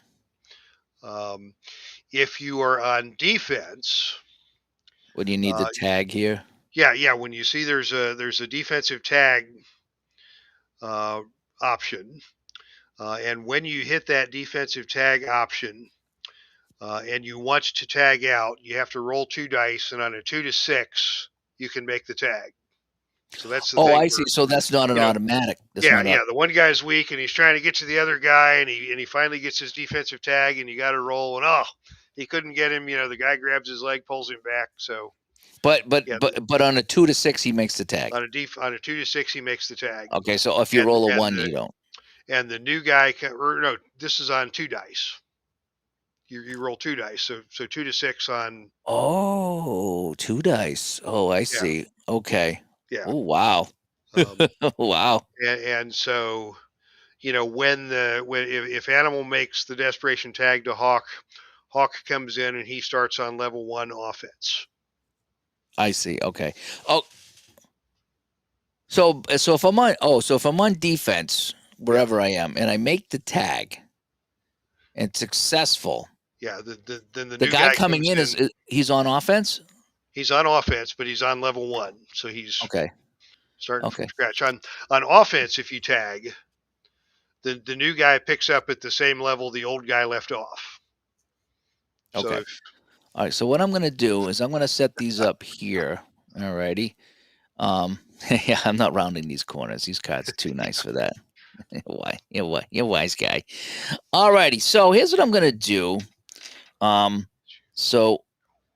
B: If you are on defense,
A: what do you need the tag here?
B: Yeah. When you see there's a defensive tag option, and when you hit that defensive tag option, and you want to tag out, you have to roll 2 dice, and on a 2 to 6, you can make the tag. So that's the thing.
A: I see. So that's not an automatic.
B: The one guy's weak, and he's trying to get to the other guy, and he finally gets his defensive tag, and you got to roll, and he couldn't get him. The guy grabs his leg, pulls him back. So,
A: but on a 2 to 6, he makes the tag.
B: On a 2 to 6, he makes the tag.
A: Okay, so if you roll a 1, you don't.
B: And the new guy this is on 2 dice. You roll 2 dice, so 2 to 6 on.
A: Oh, 2 dice. Oh, I see. Okay.
B: Yeah.
A: Oh, wow. Wow.
B: And so, if Animal makes the desperation tag to Hawk comes in and he starts on level 1 offense.
A: I see. Okay. Oh, so if I'm on defense wherever I am and I make the tag and it's successful,
B: Yeah, then the
A: The
B: new
A: guy
B: guy
A: coming
B: comes
A: in
B: in.
A: he's on offense.
B: He's on offense, but he's on level 1, so he's
A: Okay.
B: starting from
A: Okay.
B: scratch. On offense, if you tag, the new guy picks up at the same level the old guy left off. So
A: Okay. All right. So what I'm going to do is I'm going to set these up here. All righty. Yeah, I'm not rounding these corners. These cards are too nice for that. Why? You're a wise guy. All righty. So here's what I'm going to do. So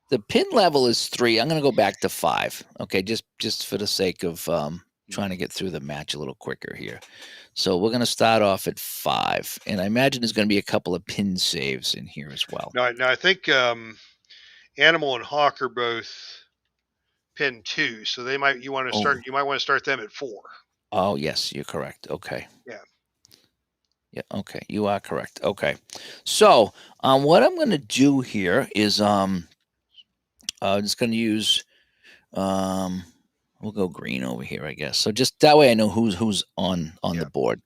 A: the pin level is 3. I'm going to go back to 5. Okay. Just for the sake of trying to get through the match a little quicker here. So we're going to start off at 5. And I imagine there's going to be a couple of pin saves in here as well.
B: now I think Animal and Hawk are both pin 2, so you might want to start them at 4.
A: Oh, yes, you're correct. Okay.
B: Yeah.
A: Yeah, okay. You are correct. Okay. So, what I'm going to do here is I'm just going to use we'll go green over here, I guess. So just that way I know who's on the board.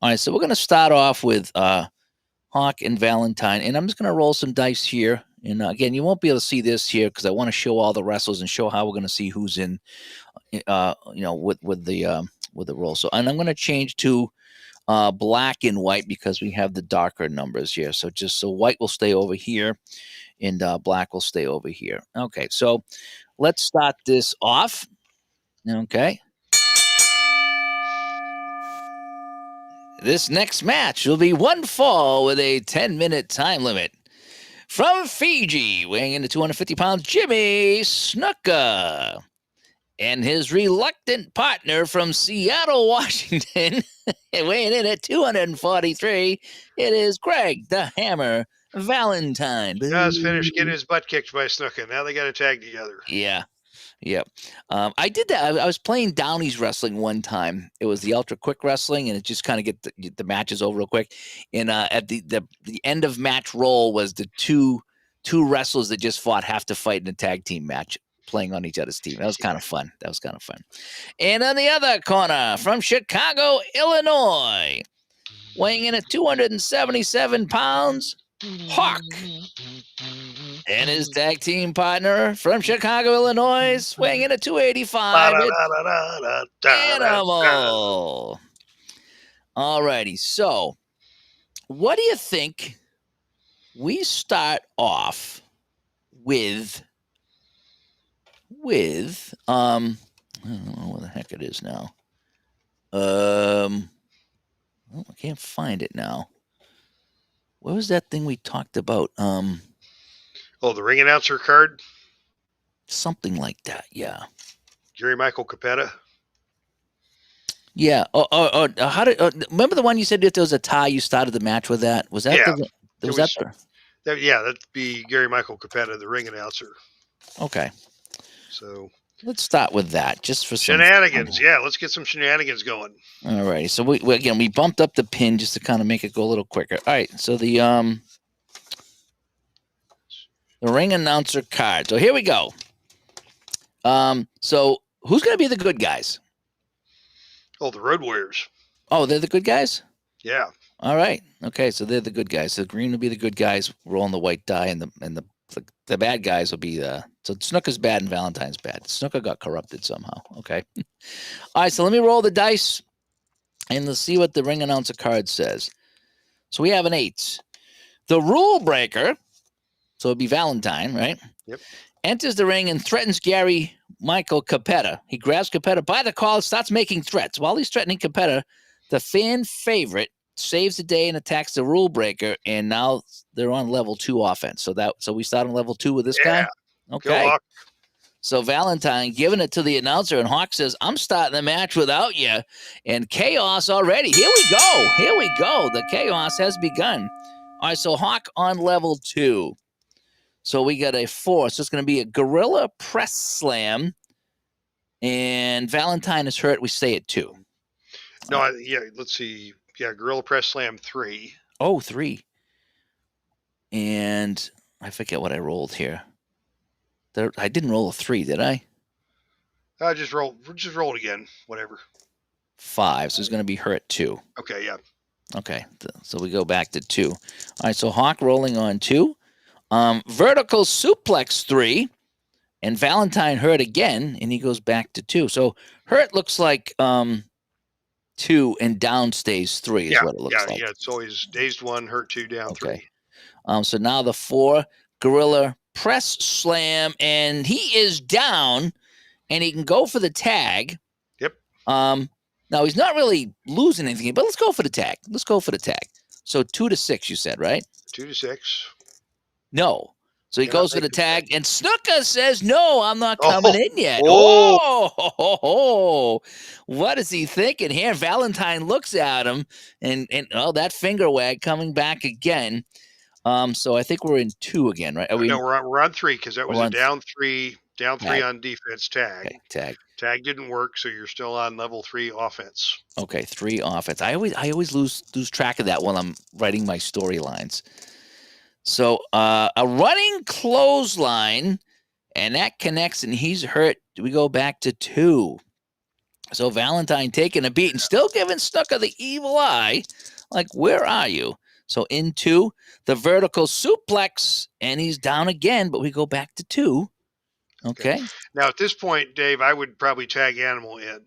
A: All right, so we're going to start off with Hawk and Valentine, and I'm just going to roll some dice here. And again, you won't be able to see this here because I want to show all the wrestlers and show how we're going to see who's in, with the roll. So, and I'm going to change to black and white because we have the darker numbers here. So white will stay over here, and black will stay over here. Okay, so let's start this off. Okay. This next match will be one fall with a 10-minute time limit. From Fiji, weighing in at 250 pounds, Jimmy Snuka. And his reluctant partner from Seattle, Washington, weighing in at 243, it is Greg the Hammer Valentine.
B: Just finished getting his butt kicked by Snuka. Now they got to tag together.
A: Yeah. Yep. I did that. I was playing Downey's Wrestling one time. It was the Ultra Quick Wrestling, and it just kind of get the matches over real quick. And at the end of match roll was the two wrestlers that just fought have to fight in a tag team match, playing on each other's team. That was kind of fun. And on the other corner, from Chicago, Illinois, weighing in at 277 pounds, Hawk. And his tag team partner from Chicago, Illinois, weighing in at 285, it's Animal. All righty. So, what do you think we start off with? I don't know where the heck it is now. I can't find it now. What was that thing we talked about?
B: The ring announcer card?
A: Something like that, yeah.
B: Jerry Michael Capetta?
A: Yeah. How did remember the one you said if there was a tie, you started the match with that? Was that
B: that'd be Gary Michael Capetta, the ring announcer.
A: Okay.
B: So
A: let's start with that, just for
B: shenanigans. Yeah, let's get some shenanigans going.
A: All right. So we bumped up the pin just to kind of make it go a little quicker. All right. So the ring announcer card. So here we go. So who's going to be the good guys?
B: The Road Warriors.
A: Oh, they're the good guys?
B: Yeah.
A: All right. Okay, so they're the good guys. So green will be the good guys rolling the white die, and the bad guys will be so Snooker's bad and Valentine's bad. Snooker got corrupted somehow. Okay. All right, so let me roll the dice, and let's see what the ring announcer card says. So we have an 8. The rule breaker, so it'd be Valentine, right?
B: Yep.
A: Enters the ring and threatens Gary Michael Capetta. He grabs Capetta by the collar, starts making threats. While he's threatening Capetta, the fan favorite saves the day and attacks the rule breaker, and now they're on level 2 offense. So we start on level 2 with this guy? Okay.
B: Go,
A: so Valentine giving it to the announcer, and Hawk says, I'm starting the match without you. And chaos already. Here we go. The chaos has begun. All right, so Hawk on level 2. So we got a 4. So it's going to be a gorilla press slam. And Valentine is hurt. We stay at 2.
B: No, let's see. Yeah, gorilla press slam 3.
A: Oh, 3. And I forget what I rolled here. I didn't roll a 3, did I?
B: Just roll it again. Whatever.
A: 5. So it's going to be hurt 2.
B: Okay, yeah.
A: Okay, so we go back to 2. All right, so Hawk rolling on 2. Vertical suplex 3, and Valentine hurt again, and he goes back to 2. So hurt looks like 2, and down stays 3 is
B: Yeah,
A: what it looks like.
B: yeah. It's always dazed 1, hurt 2, down
A: Okay.
B: 3.
A: So now the 4, gorilla press slam, and he is down, and he can go for the tag.
B: Yep.
A: Now he's not really losing anything, but let's go for the tag. Let's go for the tag. So 2 to 6, you said, right?
B: 2 to 6.
A: No. So he
B: You're not
A: goes for the
B: making tag.
A: tag, and Snuka says, "No, I'm not coming in yet."
B: Oh.
A: Oh, what is he thinking here? Valentine looks at him, and that finger wag coming back again. So I think we're in 2 again, right? Are we?
B: No, we're on 3 because that was
A: We're
B: a
A: on
B: down 3
A: tag.
B: on defense tag.
A: Okay, tag.
B: Tag didn't work, so you're still on level 3 offense.
A: Okay, 3 offense. I always lose track of that when I'm writing my storylines. So a running clothesline, and that connects, and he's hurt. We go back to 2. So Valentine taking a beat and still giving Snuka the evil eye. Like, where are you? So into the vertical suplex, and he's down again, but we go back to 2. Okay.
B: Now at this point, Dave, I would probably tag Animal in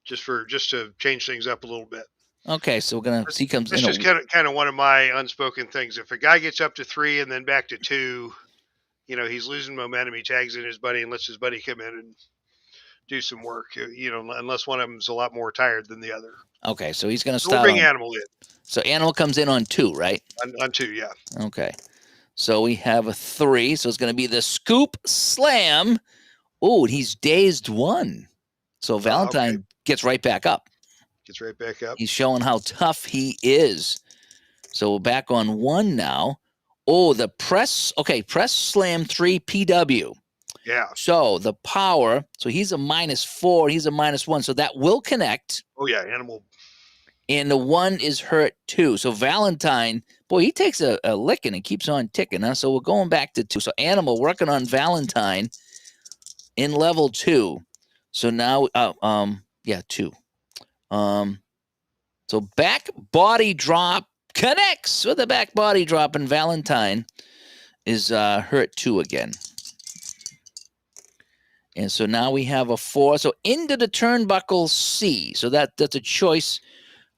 B: just to change things up a little bit.
A: Okay, so we're gonna see comes
B: It's
A: in.
B: just kind of one of my unspoken things. If a guy gets up to 3 and then back to 2, he's losing momentum. He tags in his buddy and lets his buddy come in and do some work. Unless one of them's a lot more tired than the other.
A: Okay, so he's gonna
B: So we'll
A: start.
B: bring Animal in.
A: So Animal comes in on 2, right?
B: On 2, yeah.
A: Okay. So we have a 3. So it's gonna be the scoop slam. Oh, he's dazed 1. So Valentine gets right back up.
B: Gets right back up.
A: He's showing how tough he is. So we're back on 1 now. Oh, the press. Okay, press slam 3 PW.
B: Yeah.
A: So the power. So he's a -4. He's a -1. So that will connect.
B: Oh yeah, Animal.
A: And the 1 is hurt too. So Valentine, boy, he takes a licking and keeps on ticking. Huh? So we're going back to 2. So Animal working on Valentine in level 2. So now, 2. So back body drop connects with a back body drop, and Valentine is hurt 2 again. And so now we have a 4. So into the turnbuckle C. So that's a choice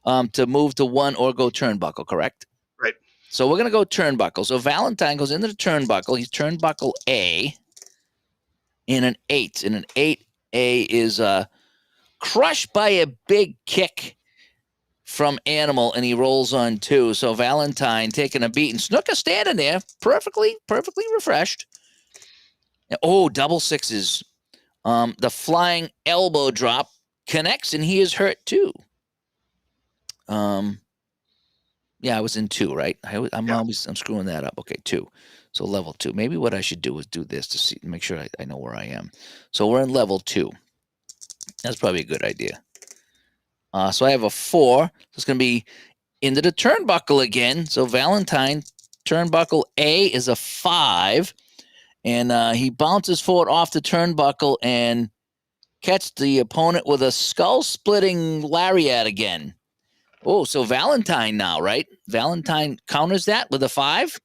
A: to move to 1 or go turnbuckle, correct?
B: Right.
A: So we're going to go turnbuckle. So Valentine goes into the turnbuckle. He's turnbuckle A in an 8. And an 8A is crushed by a big kick from Animal, and he rolls on 2. So Valentine taking a beat, and Snuka standing there perfectly refreshed. Oh, double sixes. The flying elbow drop connects, and he is hurt too. Yeah, I was in 2, right? I'm screwing that up. Okay, 2. So level 2. Maybe what I should do is do this to make sure I know where I am. So we're in level 2. That's probably a good idea. So I have a 4. So it's going to be into the turnbuckle again. So Valentine, turnbuckle A is a 5. And he bounces forward off the turnbuckle and catch the opponent with a skull-splitting lariat again. Oh, so Valentine now, right? Valentine counters that with a 5.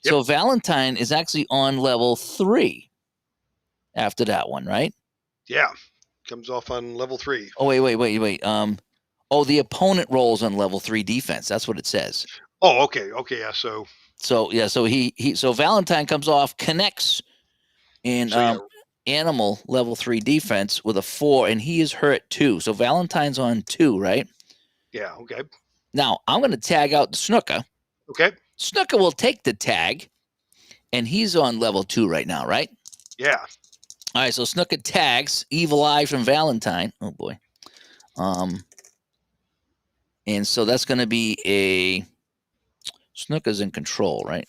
A: Yep. So Valentine is actually on level 3 after that one, right?
B: Yeah. Comes off on level 3.
A: Oh, wait. The opponent rolls on level 3 defense. That's what it says.
B: Oh, okay. Yeah, so
A: So Valentine comes off, connects in Animal level 3 defense with a 4, and he is hurt too. So Valentine's on 2, right?
B: Yeah, okay.
A: Now I'm going to tag out Snuka.
B: Okay.
A: Snuka will take the tag, and he's on level 2 right now, right?
B: Yeah.
A: All right, so Snuka tags Evil Eye from Valentine. Oh boy. And so that's going to be a Snuka's in control, right?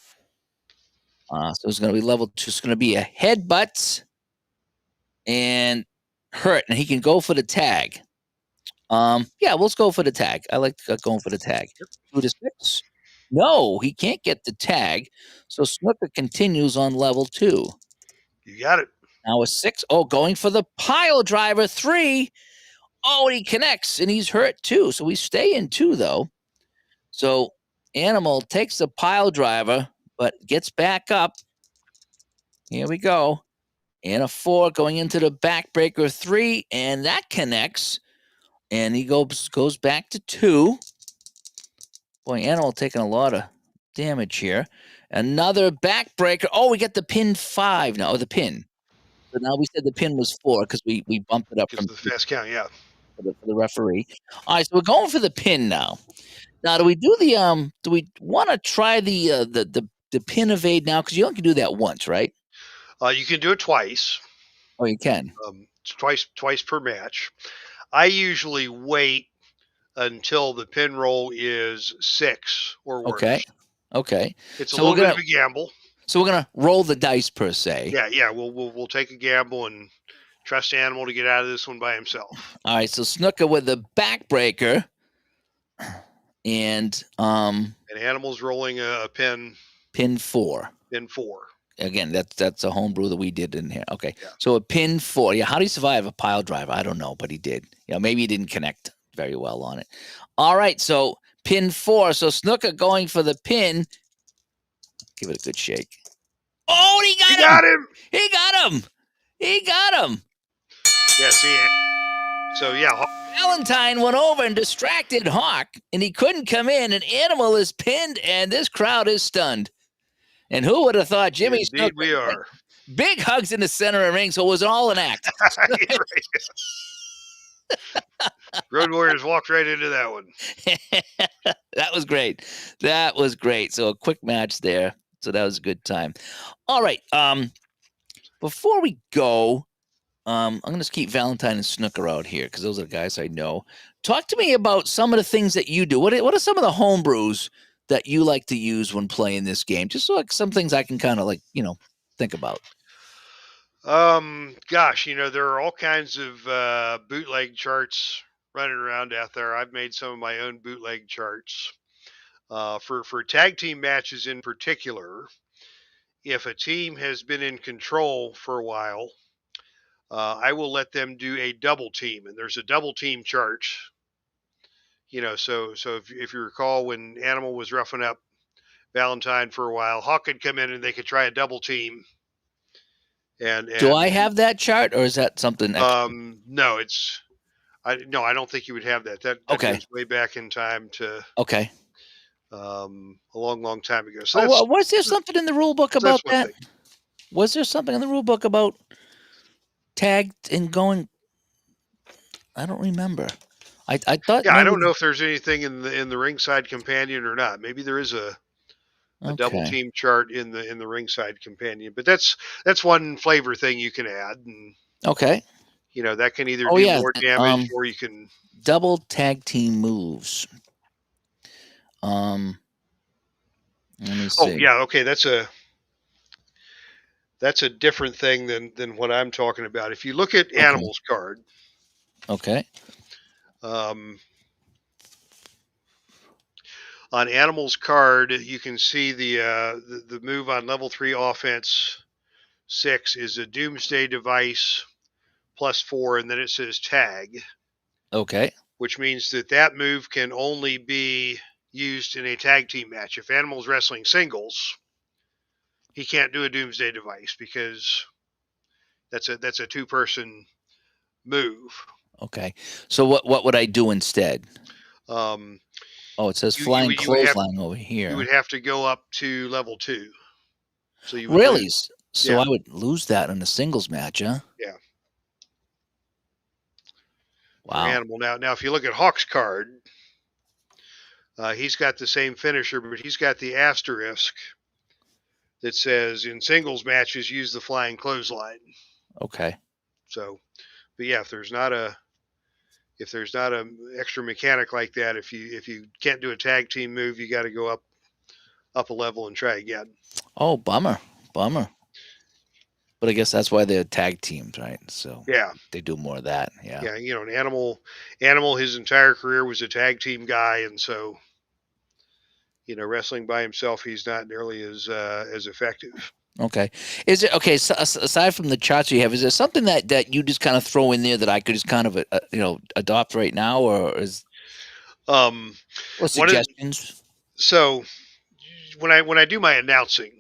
A: So it's going to be level 2. It's going to be a headbutt and hurt, and he can go for the tag. Let's go for the tag. I like going for the tag. 2 to 6. No, he can't get the tag. So Snuka continues on level 2.
B: You got it.
A: Now a 6. Oh, going for the pile driver 3. Oh, and he connects, and he's hurt too. So we stay in 2 though. So Animal takes the pile driver, but gets back up. Here we go. And a 4 going into the backbreaker 3, and that connects. And he goes back to 2. Boy, Animal taking a lot of damage here. Another backbreaker. Oh, we get the pin 5 now, the pin. So now we said the pin was 4 because we bumped it up
B: Because
A: from
B: of the fast count, yeah.
A: for the referee. All right, so we're going for the pin now. Now, do we do the Do we want to try the pin evade now? Because you only can do that once, right?
B: You can do it twice.
A: Oh, you can.
B: Twice per match. I usually wait until the pin roll is 6 or
A: Okay.
B: worse.
A: Okay.
B: It's a
A: So we're
B: little bit
A: gonna
B: of a gamble.
A: so we're gonna roll the dice per se.
B: Yeah. We'll take a gamble and trust Animal to get out of this one by himself.
A: All right. So Snooker with the backbreaker, and
B: And Animal's rolling a pin
A: 4.
B: pin 4.
A: Again, that's a homebrew that we did in here. Okay.
B: Yeah.
A: So a pin 4. Yeah. How do you survive a pile driver? I don't know, but he did. Yeah. Maybe he didn't connect very well on it. All right. So pin 4. So Snooker going for the pin. Give it a good shake. Oh, he got him! He got him! He got him!
B: Yeah, see. So, yeah.
A: Valentine went over and distracted Hawk, and he couldn't come in, and Animal is pinned, and this crowd is stunned. And who would have thought Jimmy
B: Indeed
A: Snooker?
B: we are.
A: Big hugs in the center of the ring, so it was all an act.
B: Road Warriors walked right into that one.
A: That was great. That was great. So a quick match there. So that was a good time. All right. Before we go, I'm going to keep Valentine and Snooker out here because those are the guys I know. Talk to me about some of the things that you do. What are some of the home brews that you like to use when playing this game? Just so like some things I can kind of think about.
B: Gosh, there are all kinds of bootleg charts running around out there. I've made some of my own bootleg charts. For tag team matches in particular, if a team has been in control for a while, I will let them do a double team, and there's a double team chart. So if you recall when Animal was roughing up Valentine for a while, Hawk could come in and they could try a double team. And
A: do I have that chart, or is that something extra?
B: No, I don't think you would have that. That
A: Okay.
B: goes way back in time to
A: Okay.
B: a long time ago. So
A: was there something in the rule book about that?
B: thing.
A: Was there something in the rule book about tagged and going? I don't remember. I thought.
B: Yeah, I don't know if there's anything in the ringside companion or not. Maybe there is a double team chart in the ringside companion, but that's one flavor thing you can add, and
A: okay.
B: That can either do more damage or you can
A: double tag team moves. Let me see.
B: Oh yeah, okay, that's a different thing than what I'm talking about. If you look at Animal's card,
A: okay.
B: On Animal's card, you can see the move on level 3 offense 6 is a Doomsday Device +4, and then it says tag.
A: Okay.
B: Which means that move can only be used in a tag team match. If Animal's wrestling singles, he can't do a Doomsday Device because that's a 2-person move.
A: Okay. So what would I do instead? It says flying clothesline over here.
B: You would have to go up to level 2. So you would
A: really?
B: lose.
A: So I would lose that in a singles match, huh?
B: Yeah.
A: Wow.
B: For Animal. Now, if you look at Hawk's card, he's got the same finisher, but he's got the asterisk that says in singles matches use the flying clothesline.
A: Okay.
B: So, but yeah, if there's not a extra mechanic like that, if you can't do a tag team move, you got to go up a level and try again.
A: Oh, bummer. But I guess that's why they're tag teams, right? So
B: yeah,
A: they do more of that. Yeah.
B: Yeah, an Animal, his entire career was a tag team guy, and so wrestling by himself, he's not nearly as effective.
A: Okay. Is it okay? So aside from the charts you have, is there something that you just kind of throw in there that I could just kind of adopt right now, or is
B: or
A: suggestions?
B: So when I do my announcing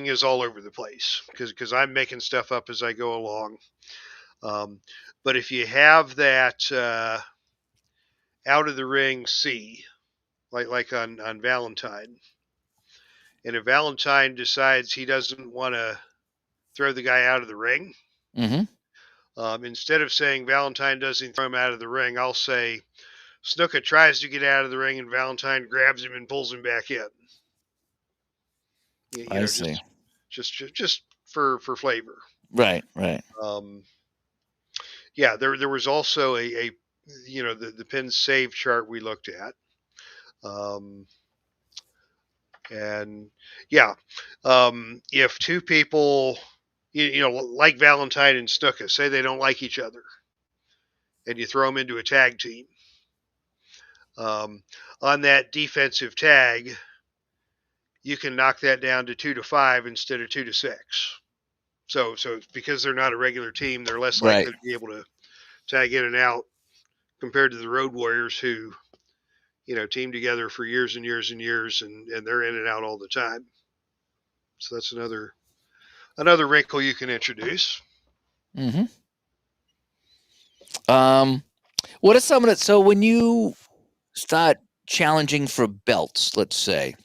B: is all over the place because I'm making stuff up as I go along. Um, but if you have that out of the ring C, like on Valentine, and if Valentine decides he doesn't want to throw the guy out of the ring,
A: Mm-hmm.
B: instead of saying Valentine doesn't throw him out of the ring, I'll say Snuka tries to get out of the ring and Valentine grabs him and pulls him back in. You
A: I
B: know,
A: see.
B: just for flavor.
A: Right, right.
B: Um, yeah, there was also a the pin save chart we looked at. Um, and yeah, if two people, like Valentine and Snuka, say they don't like each other, and you throw them into a tag team, um, on that defensive tag, you can knock that down to 2-5 instead of 2-6. So because they're not a regular team, they're less
A: Right.
B: likely to be able to tag in and out compared to the Road Warriors who team together for years and years and years, and they're in and out all the time. So that's another wrinkle you can introduce.
A: Mm-hmm. Um, what are some of the so when you start challenging for belts, let's say,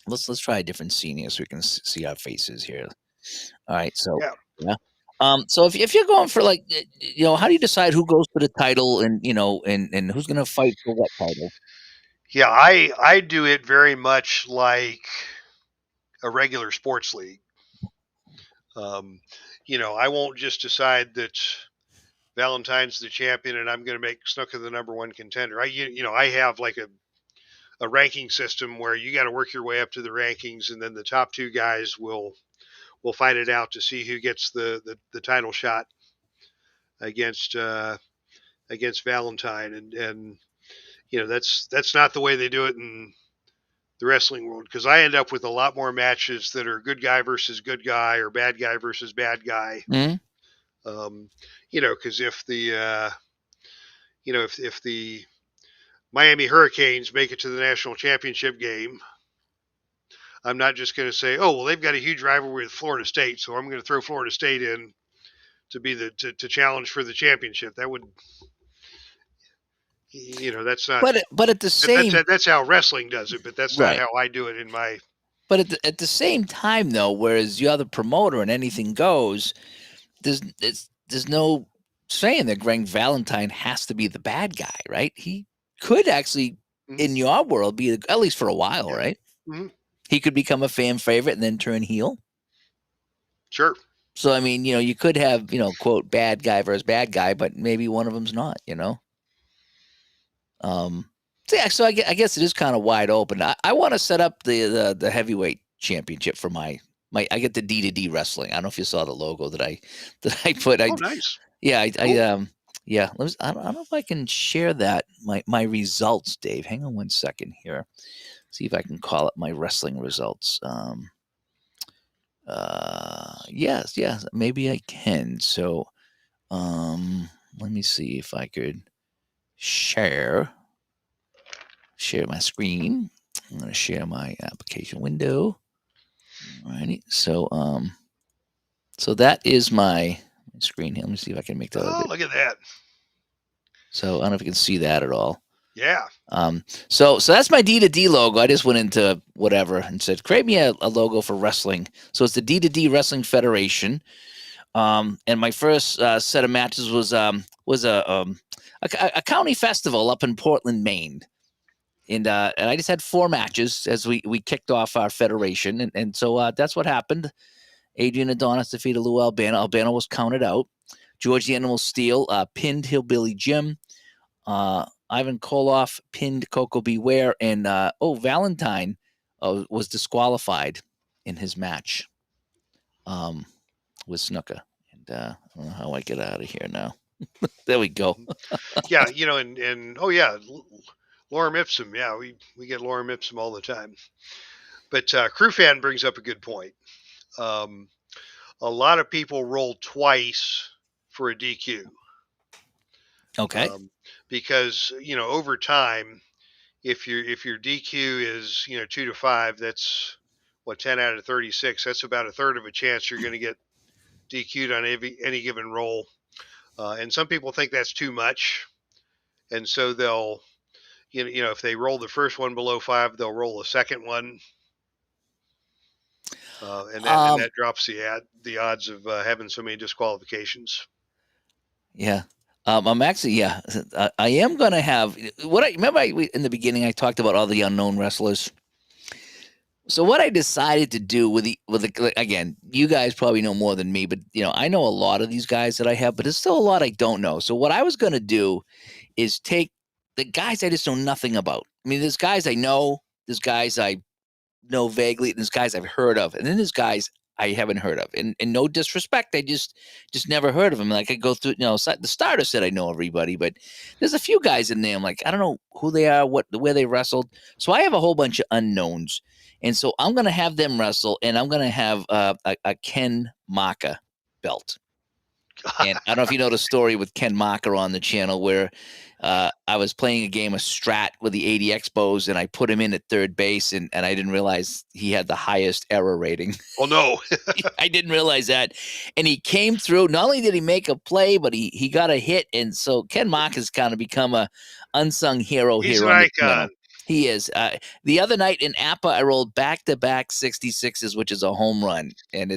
A: let's try a different scene here so we can see our faces here. All right, so
B: Yeah,
A: yeah. So if you're going for like, how do you decide who goes for the title and and who's going to fight for what title?
B: yeah. I do it very much like a regular sports league. Um, I won't just decide that Valentine's the champion and I'm going to make Snuka the number one contender. I have like a ranking system where you got to work your way up to the rankings, and then the top two guys will fight it out to see who gets the title shot against against Valentine, and that's not the way they do it in the wrestling world, because I end up with a lot more matches that are good guy versus good guy or bad guy versus bad guy.
A: Mhm.
B: Um, because if the if the Miami Hurricanes make it to the national championship game, I'm not just going to say, oh well, they've got a huge rivalry with Florida State, so I'm going to throw Florida State in to be to challenge for the championship. That would, that's not
A: But at the same
B: that's how wrestling does it, but that's not
A: right.
B: how I do it in my.
A: But at the same time, though, whereas you're the promoter and anything goes, there's no saying that Greg Valentine has to be the bad guy, right? He could actually,
B: Mhm.
A: in your world, be at least for a while,
B: Yeah.
A: right?
B: Hmm.
A: He could become a fan favorite and then turn heel.
B: Sure.
A: So I mean, you could have quote bad guy versus bad guy, but maybe one of them's not. Um, so yeah, so I guess it is kind of wide open. I want to set up the heavyweight championship for my. I get the D wrestling. I don't know if you saw the logo that I that I put.
B: Oh, nice.
A: Yeah,
B: Cool.
A: yeah. I don't know if I can share that my results, Dave. Hang on one second here. See if I can call up my wrestling results. Yes, maybe I can. So, let me see if I could share share my screen. I'm going to share my application window. Alrighty. So that is my screen here. Let me see if I can make that a
B: Oh,
A: bit.
B: look at that.
A: So I don't know if you can see that at all.
B: Yeah.
A: So that's my D logo. I just went into whatever and said, create me a logo for wrestling. So it's the D Wrestling Federation. And my first set of matches was a county festival up in Portland, Maine. And I just had 4 matches as we kicked off our federation, and so that's what happened. Adrian Adonis defeated Lou Albano. Albano was counted out. George the Animal Steel pinned Hillbilly Jim. Ivan Koloff pinned Coco Beware, and Valentine was disqualified in his match with Snuka. And I don't know how I get out of here now. There we go.
B: Yeah. And oh yeah, Lorem Ipsum. Yeah, we get Lorem Ipsum all the time. But Crew Fan brings up a good point. Um, a lot of people roll twice for a DQ,
A: Okay.
B: because over time, if your DQ is 2 to 5, that's what 10 out of 36. That's about a third of a chance you're going to get DQ'd on any given roll. And some people think that's too much, and so they'll if they roll the first one below 5, they'll roll the second one, and that drops the odds of having so many disqualifications.
A: Yeah. I'm actually, yeah, I am going to have what I remember in the beginning, I talked about all the unknown wrestlers. So what I decided to do again, you guys probably know more than me, but I know a lot of these guys that I have, but there's still a lot I don't know. So what I was going to do is take the guys I just know nothing about. I mean, there's guys I know, there's guys I know vaguely, and there's guys I've heard of, and then there's guys I haven't heard of. And no disrespect, I just never heard of them. Like I go through, the starter said I know everybody, but there's a few guys in there. I'm like, I don't know who they are, where they wrestled. So I have a whole bunch of unknowns, and so I'm gonna have them wrestle, and I'm gonna have a Ken Maka belt. And I don't know if you know the story with Ken Maka on the channel where I was playing a game of Strat with the 80 Expos and I put him in at third base and I didn't realize he had the highest error rating.
B: Oh, no.
A: I didn't realize that. And he came through. Not only did he make a play, but he got a hit. And so Ken Maka has kind of become a unsung hero
B: He's
A: here
B: an
A: on the
B: icon.
A: channel. He is. The other night in Appa, I rolled back-to-back 66s, which is a home run. And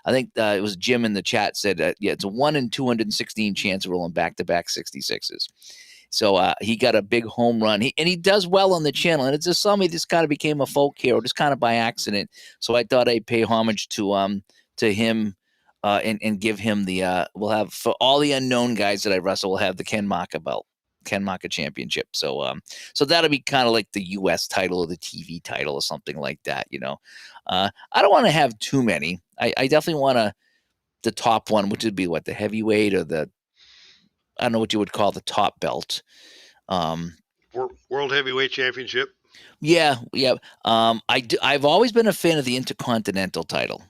A: I think it was Jim in the chat said, yeah, it's a 1 in 216 chance of rolling back-to-back 66s. So he got a big home run. He does well on the channel. And it's just somebody just kind of became a folk hero, just kind of by accident. So I thought I'd pay homage to him and give him we'll have, for all the unknown guys that I wrestle, we'll have the Ken Maka belt. Ken Maka Championship. So that'll be kind of like the US title or the TV title or something like that, I don't want to have too many. I definitely want the top one, which would be what, the heavyweight or I don't know what you would call the top belt.
B: World Heavyweight Championship.
A: Yeah. I've always been a fan of the Intercontinental title.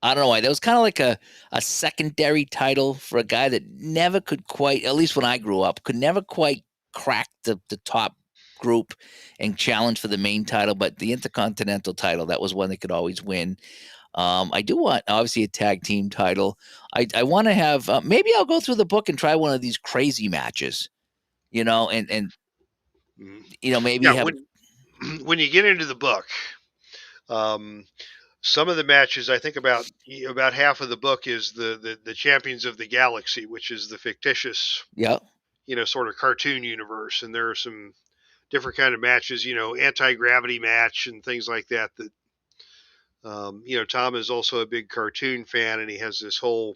A: I don't know why. That was kind of like a secondary title for a guy that never could quite, at least when I grew up, could never quite crack the top group and challenge for the main title. But the Intercontinental title, that was one they could always win. I do want, obviously, a tag team title. I want to have, maybe I'll go through the book and try one of these crazy matches, and maybe have.
B: When you get into the book, some of the matches, I think about half of the book is the Champions of the Galaxy, which is the fictitious, sort of cartoon universe, and there are some different kind of matches, anti-gravity match and things like that. Tom is also a big cartoon fan, and he has this whole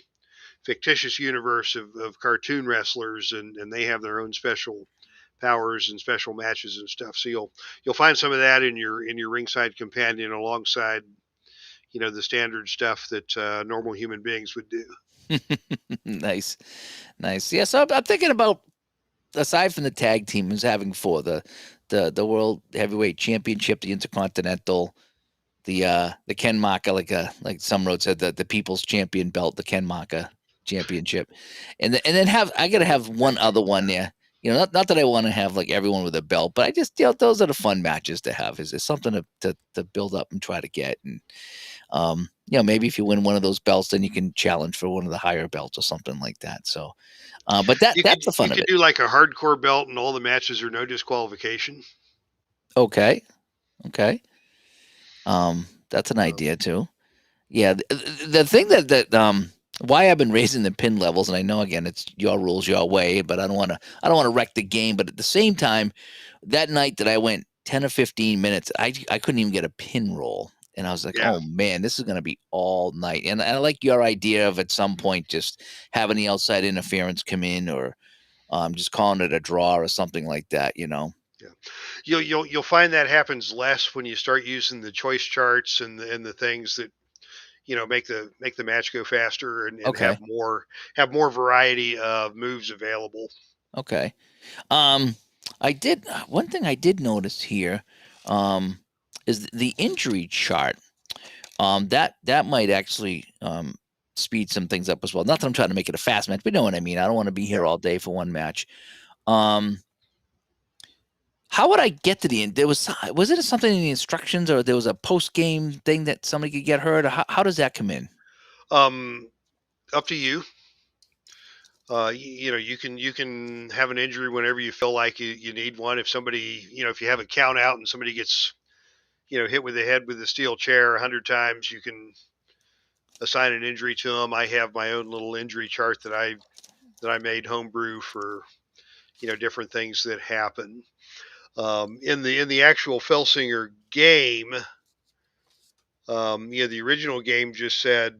B: fictitious universe of cartoon wrestlers, and they have their own special powers and special matches and stuff. So you'll find some of that in your ringside companion alongside the standard stuff that normal human beings would do.
A: Nice. Yeah, so I'm thinking about, aside from the tag team, is having four: the World Heavyweight Championship, the Intercontinental, the Ken Maka, like some road said, the People's Champion belt, the Ken Maka Championship, and then I gotta have one other one there. Not that I want to have like everyone with a belt, but I just those are the fun matches to have. Is something to build up and try to get, and maybe if you win one of those belts, then you can challenge for one of the higher belts or something like that. So, but that's the fun of it.
B: You could do like a hardcore belt, and all the matches are no disqualification.
A: Okay. That's an idea too. Yeah, the thing that why I've been raising the pin levels, and I know again it's your rules, your way, but I don't want to wreck the game. But at the same time, that night that I went 10 or 15 minutes, I couldn't even get a pin roll, and I was like, oh man, this is going to be all night. And I like your idea of at some point just having the outside interference come in, or just calling it a draw or something like that.
B: Yeah, you'll find that happens less when you start using the choice charts and the things that make the match go faster and have more variety of moves available.
A: Okay. One thing I did notice here is the injury chart. That might actually speed some things up as well. Not that I'm trying to make it a fast match, but you know what I mean. I don't want to be here all day for one match. How would I get to the end? Was it something in the instructions, or there was a post game thing that somebody could get hurt? Or how does that come in?
B: Um, Up to you. You can have an injury whenever you feel like you need one. If somebody, if you have a count out and somebody gets, hit with the head with a steel chair 100 times, you can assign an injury to them. I have my own little injury chart that I made homebrew for different things that happen. In the actual Felsinger game, the original game just said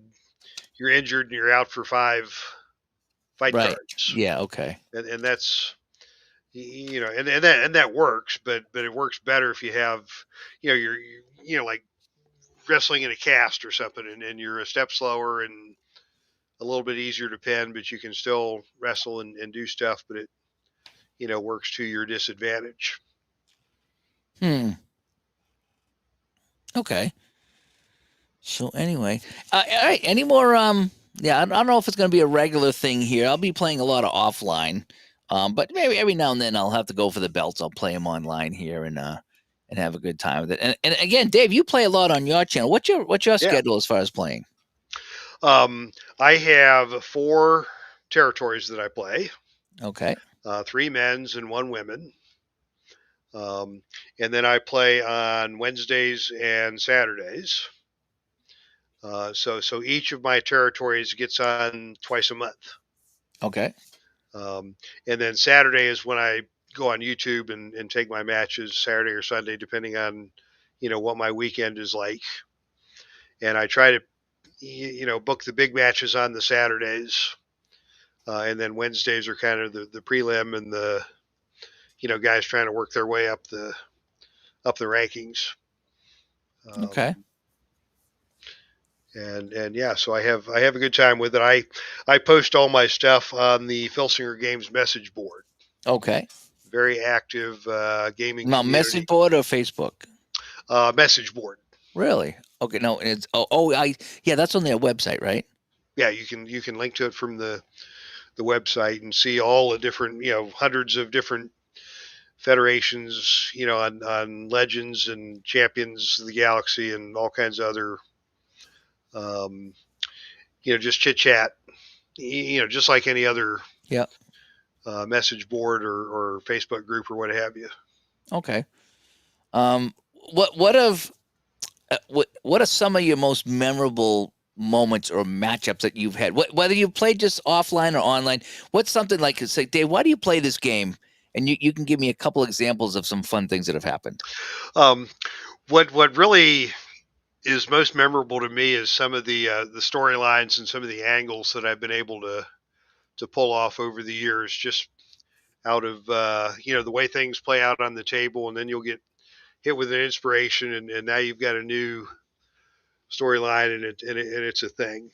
B: you're injured and you're out for 5 fight
A: Right.
B: cards,
A: Yeah. Okay.
B: and that's and that works, but it works better if you have you're like wrestling in a cast or something, and you're a step slower and a little bit easier to pin, but you can still wrestle and do stuff, but it works to your disadvantage.
A: Hmm. Okay. So anyway, all right. Any more? Yeah, I don't know if it's going to be a regular thing here. I'll be playing a lot of offline, but maybe every now and then I'll have to go for the belts. I'll play them online here and have a good time with it. And again, Dave, you play a lot on your channel. What's your
B: Yeah.
A: schedule as far as playing?
B: I have 4 territories that I play,
A: Okay.
B: 3 men's and 1 women. Um, and then I play on Wednesdays and Saturdays. So each of my territories gets on twice a month.
A: Okay.
B: Um, and then Saturday is when I go on YouTube and take my matches, Saturday or Sunday, depending on what my weekend is like. And I try to book the big matches on the Saturdays, and then Wednesdays are kind of the prelim and the guys trying to work their way up the rankings.
A: Okay.
B: Um, and yeah, so I have a good time with it. I post all my stuff on the Filsinger Games message board.
A: Okay.
B: Very active gaming
A: Now, message
B: community.
A: board or Facebook?
B: Message board.
A: Really? Okay. No, it's yeah, that's on their website, right?
B: Yeah, you can link to it from the website and see all the different hundreds of different federations on legends and champions of the galaxy and all kinds of other um, just chit chat, just like any other
A: Yeah.
B: message board or Facebook group or what have you.
A: Okay. Um, what are some of your most memorable moments or matchups that you've had? Whether you played just offline or online, what's something like say, Dave, why do you play this game? And you can give me a couple examples of some fun things that have happened.
B: Um, what really is most memorable to me is some of the storylines and some of the angles that I've been able to pull off over the years, just out of the way things play out on the table, and then you'll get hit with an inspiration, and now you've got a new storyline, and it's a thing.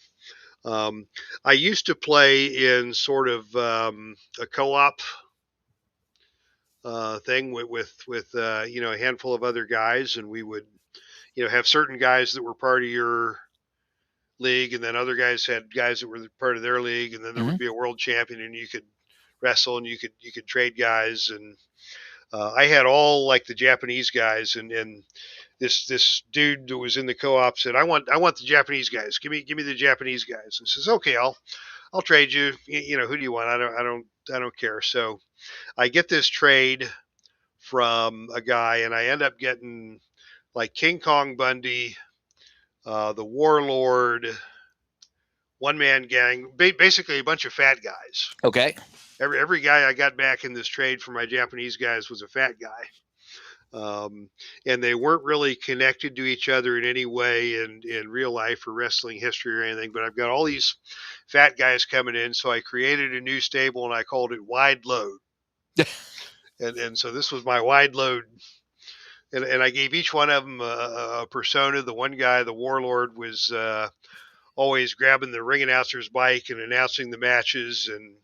B: Um, I used to play in sort of a co-op thing with a handful of other guys, and we would have certain guys that were part of your league, and then other guys had guys that were part of their league, and then there
A: Hmm.
B: would be a world champion, and you could wrestle and you could trade guys, and I had all like the Japanese guys, and this dude that was in the co-op said, I want the Japanese guys. Give me the Japanese guys. And says, okay, I'll trade you. Who do you want? I don't care. So I get this trade from a guy, and I end up getting like King Kong Bundy, the Warlord, One Man Gang, basically a bunch of fat guys.
A: Okay.
B: Every guy I got back in this trade for my Japanese guys was a fat guy. And they weren't really connected to each other in any way in real life or wrestling history or anything. But I've got all these fat guys coming in, so I created a new stable and I called it Wide Load. And so this was my wide load, and I gave each one of them a persona. The one guy, the Warlord, was always grabbing the ring announcer's bike and announcing the matches, and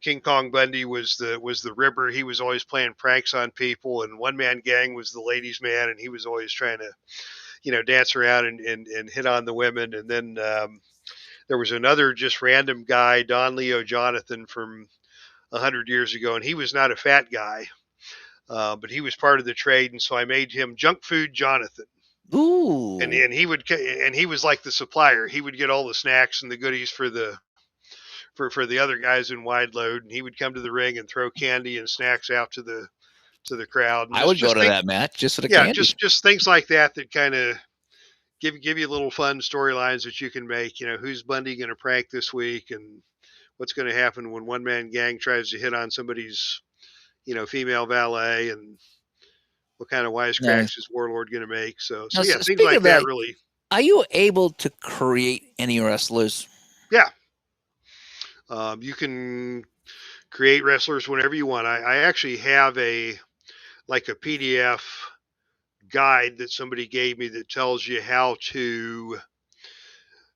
B: King Kong Bundy was the ribber. He was always playing pranks on people, and One Man Gang was the ladies' man, and he was always trying to dance around and hit on the women. And then there was another just random guy, Don Leo Jonathan, from 100 years ago, and he was not a fat guy. but he was part of the trade, and so I made him Junk Food Jonathan.
A: Ooh.
B: And he was like the supplier. He would get all the snacks and the goodies for the other guys in wide load, and he would come to the ring and throw candy and snacks out to the crowd, and
A: I would go
B: just
A: to
B: think,
A: that match just for the
B: yeah,
A: candy.
B: just things like that that kind of give you little fun storylines that you can make. Who's Bundy going to prank this week, and what's going to happen when one man gang tries to hit on somebody's female valet, and what kind of
A: Nice.
B: wisecracks is Warlord going to make?
A: Now,
B: So yeah, things
A: speaking
B: like
A: of
B: that
A: that,
B: really.
A: are you able to create any wrestlers?
B: Yeah, you can create wrestlers whenever you want. I actually have a PDF guide that somebody gave me that tells you how to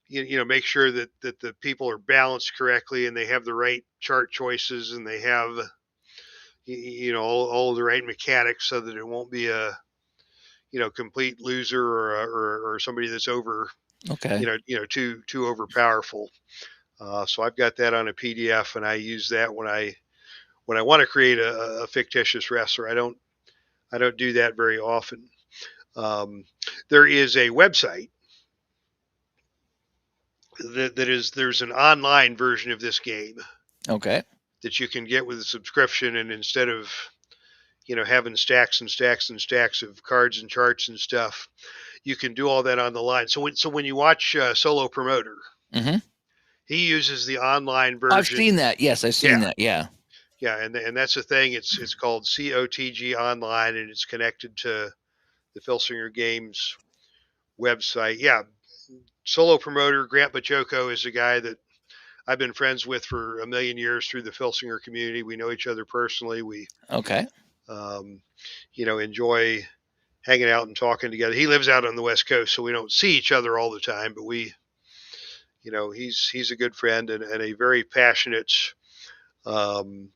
B: make sure that the people are balanced correctly, and they have the right chart choices, and they have all the right mechanics, so that it won't be a complete loser, or somebody that's over
A: Okay.
B: too over powerful. So I've got that on a PDF, and I use that when I want to create a fictitious wrestler. I don't do that very often. Um, there is a website there's an online version of this game
A: Okay.
B: that you can get with a subscription, and instead of having stacks and stacks and stacks of cards and charts and stuff, you can do all that on the line. So when you watch Solo Promoter,
A: Mm-hmm.
B: he uses the online
A: I've seen
B: version.
A: that. Yes, I've
B: Yeah,
A: seen that. Yeah.
B: yeah, and that's the thing. It's called COTG Online, and it's connected to the Filsinger Games website. Yeah, Solo Promoter Grant Bachoko is a guy that I've been friends with for a million years through the Filsinger community. We know each other personally. We,
A: Okay.
B: um, enjoy hanging out and talking together. He lives out on the West Coast, so we don't see each other all the time. But he's a good friend, and a very passionate um,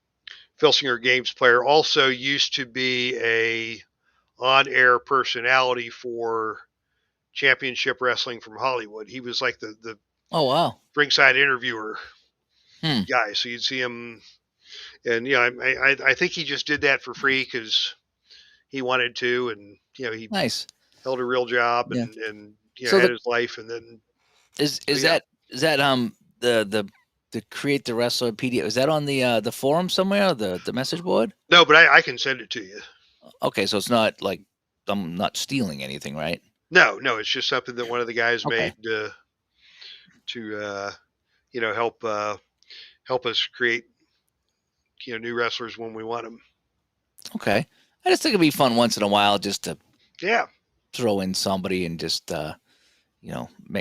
B: Filsinger Games player. Also used to be a on-air personality for Championship Wrestling from Hollywood. He was like the
A: Oh wow.
B: ringside interviewer
A: Hmm.
B: guy. So you'd see him, and I think he just did that for free because he wanted to, and he
A: Nice.
B: held a real job,
A: Yeah.
B: and
A: So
B: had
A: the
B: his life, and then
A: is
B: so
A: is
B: yeah.
A: that the create the wrestler PDF, is that on the forum somewhere, or the message board?
B: No, but I can send it to you.
A: Okay, so it's not like I'm not stealing anything, right?
B: No, no, it's just something that one of the guys
A: Okay.
B: made to help us create new wrestlers when we want them.
A: Okay. I just think it'd be fun once in a while just to
B: Yeah,
A: throw in somebody and just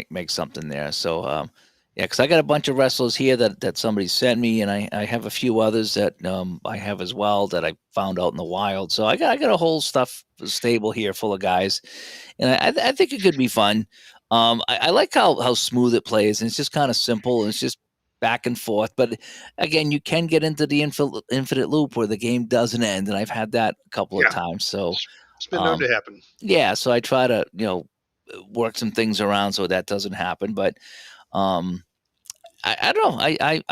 A: make something there. So yeah, because I got a bunch of wrestlers here that somebody sent me, and I have a few others that I have as well that I found out in the wild. So I got a whole stuff stable here full of guys, and I think it could be fun. I like how smooth it plays, and it's just kind of simple, and it's just back and forth. But again, you can get into the infinite loop where the game doesn't end, and I've had that a couple of
B: yeah,
A: times. So
B: it's been known
A: um,
B: to happen.
A: yeah, so I try to work some things around so that doesn't happen. But um, I don't know.